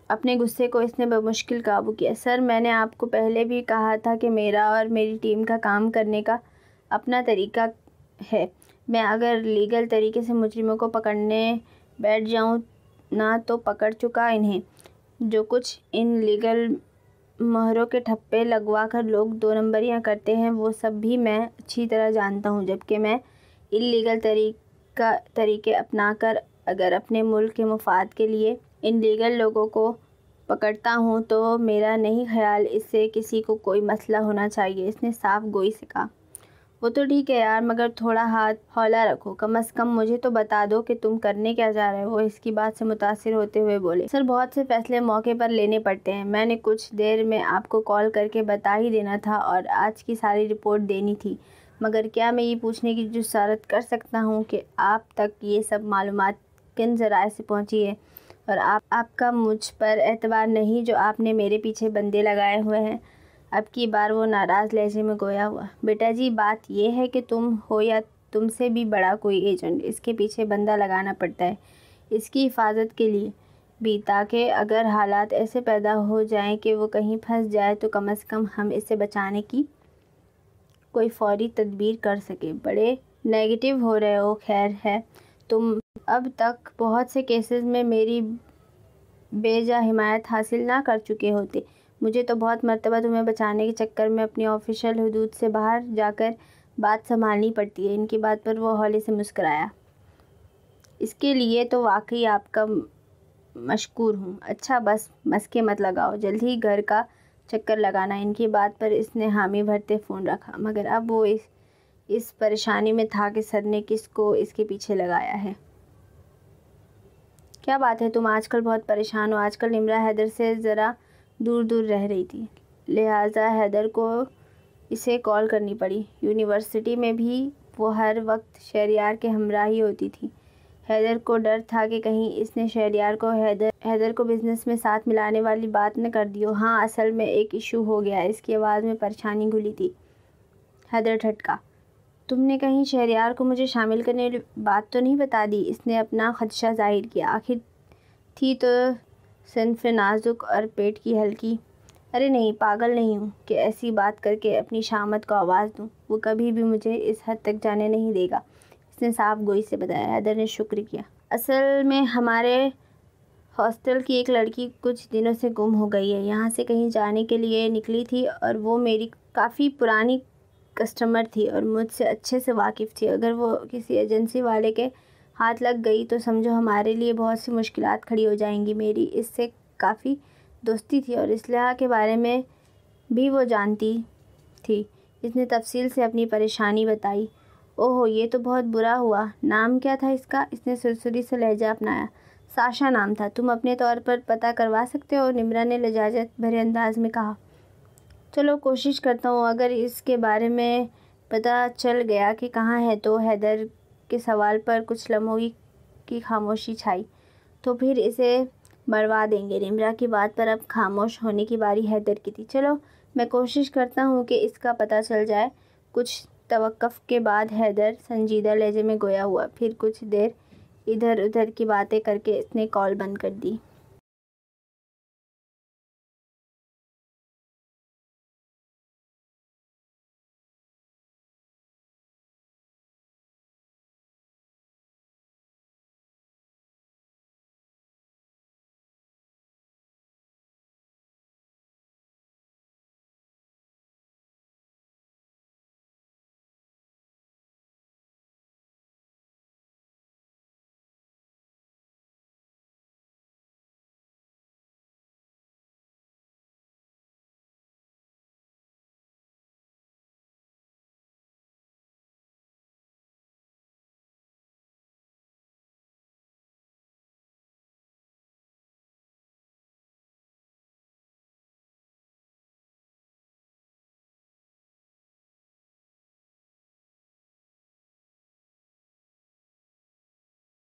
اپنے غصے کو اس نے بمشکل قابو کیا۔ سر، میں نے آپ کو پہلے بھی کہا تھا کہ میرا اور میری ٹیم کا کام کرنے کا اپنا طریقہ ہے۔ میں اگر لیگل طریقے سے مجرموں کو پکڑنے بیٹھ جاؤں نہ تو پکڑ چکا انہیں۔ جو کچھ ان لیگل مہروں کے ٹھپے لگوا کر لوگ 2 نمبریاں کرتے ہیں وہ سب بھی میں اچھی طرح جانتا ہوں، جبکہ میں ان لیگل طریقے اپنا کر اگر اپنے ملک کے مفاد کے لیے ان لیگل لوگوں کو پکڑتا ہوں تو میرا نہیں خیال اس سے کسی کو کوئی مسئلہ ہونا چاہیے۔ اس نے صاف گوئی سے کہا۔ وہ تو ٹھیک ہے یار، مگر تھوڑا ہاتھ ہولا رکھو، کم از کم مجھے تو بتا دو کہ تم کرنے کیا جا رہے ہو۔ وہ اس کی بات سے متاثر ہوتے ہوئے بولے۔ سر، بہت سے فیصلے موقع پر لینے پڑتے ہیں، میں نے کچھ دیر میں آپ کو کال کر کے بتا ہی دینا تھا اور آج کی ساری رپورٹ دینی تھی، مگر کیا میں یہ پوچھنے کی جسارت کر سکتا ہوں کہ آپ تک یہ سب معلومات کن ذرائع سے پہنچی ہے اور آپ کا مجھ پر اعتبار نہیں جو آپ نے میرے پیچھے بندے لگائے ہوئے ہیں؟ اب کی بار وہ ناراض لہجے میں گویا ہوا۔ بیٹا جی، بات یہ ہے کہ تم ہو یا تم سے بھی بڑا کوئی ایجنٹ، اس کے پیچھے بندہ لگانا پڑتا ہے اس کی حفاظت کے لیے بھی، تاکہ اگر حالات ایسے پیدا ہو جائیں کہ وہ کہیں پھنس جائے تو کم از کم ہم اسے بچانے کی کوئی فوری تدبیر کر سکیں۔ بڑے نیگیٹو ہو رہے ہو۔ خیر ہے، تم اب تک بہت سے کیسز میں میری بے جا حمایت حاصل نہ کر چکے ہوتے، مجھے تو بہت مرتبہ تمہیں بچانے کے چکر میں اپنی آفیشیل حدود سے باہر جا کر بات سنبھالنی پڑتی ہے۔ ان کی بات پر وہ ہولے سے مسکرایا۔ اس کے لیے تو واقعی آپ کا مشکور ہوں۔ اچھا بس مسکے مت لگاؤ، جلد ہی گھر کا چکر لگانا۔ ان کی بات پر اس نے حامی بھرتے فون رکھا، مگر اب وہ اس پریشانی میں تھا کہ سر نے کس کو اس کے پیچھے لگایا ہے۔ کیا بات ہے، تم آج کل بہت پریشان ہو؟ آج کل نمرا حیدر سے ذرا دور دور رہ رہی تھی، لہٰذا حیدر کو اسے کال کرنی پڑی۔ یونیورسٹی میں بھی وہ ہر وقت شہریار کے ہمراہ ہی ہوتی تھی۔ حیدر کو ڈر تھا کہ کہیں اس نے شہریار کو حیدر کو بزنس میں ساتھ ملانے والی بات نہ کر دی ہو۔ ہاں، اصل میں ایک ایشو ہو گیا ہے۔ اس کی آواز میں پریشانی گھلی تھی۔ حیدر ٹھٹکا۔ تم نے کہیں شہریار کو مجھے شامل کرنے والی بات تو نہیں بتا دی؟ اس نے اپنا خدشہ ظاہر کیا۔ آخر تھی تو صنف نازک اور پیٹ کی ہلکی۔ ارے نہیں، پاگل نہیں ہوں کہ ایسی بات کر کے اپنی شامت کو آواز دوں۔ وہ کبھی بھی مجھے اس حد تک جانے نہیں دے گا، اس نے صاف گوئی سے بتایا۔ حیدر نے شکر کیا۔ اصل میں ہمارے ہاسٹل کی ایک لڑکی کچھ دنوں سے گم ہو گئی ہے، یہاں سے کہیں جانے کے لیے نکلی تھی اور وہ میری کافی پرانی کسٹمر تھی اور مجھ سے اچھے سے واقف تھی۔ اگر وہ کسی ایجنسی والے کے ہاتھ لگ گئی تو سمجھو ہمارے لیے بہت سی مشکلات کھڑی ہو جائیں گی۔ میری اس سے کافی دوستی تھی اور اسلحہ کے بارے میں بھی وہ جانتی تھی۔ اس نے تفصیل سے اپنی پریشانی بتائی۔ اوہ، یہ تو بہت برا ہوا۔ نام کیا تھا اس کا؟ اس نے سرسری سے لہجہ اپنایا۔ ساشا نام تھا. تم اپنے طور پر پتہ کروا سکتے ہو؟ نمرا نے لجاجت بھرے انداز میں کہا. چلو کوشش کرتا ہوں. اگر اس کے بارے میں پتہ چل گیا کہ کہاں ہے تو. حیدر کے سوال پر کچھ لمحوں کی خاموشی چھائی. تو پھر اسے مروا دیں گے. نمرا کی بات پر اب خاموش ہونے کی باری حیدر کی تھی. چلو میں کوشش کرتا ہوں کہ اس کا پتہ چل جائے. کچھ توقف کے بعد حیدر سنجیدہ لہجے میں گویا ہوا. پھر کچھ دیر ادھر ادھر کی باتیں کر کے اس نے کال بند کر دی.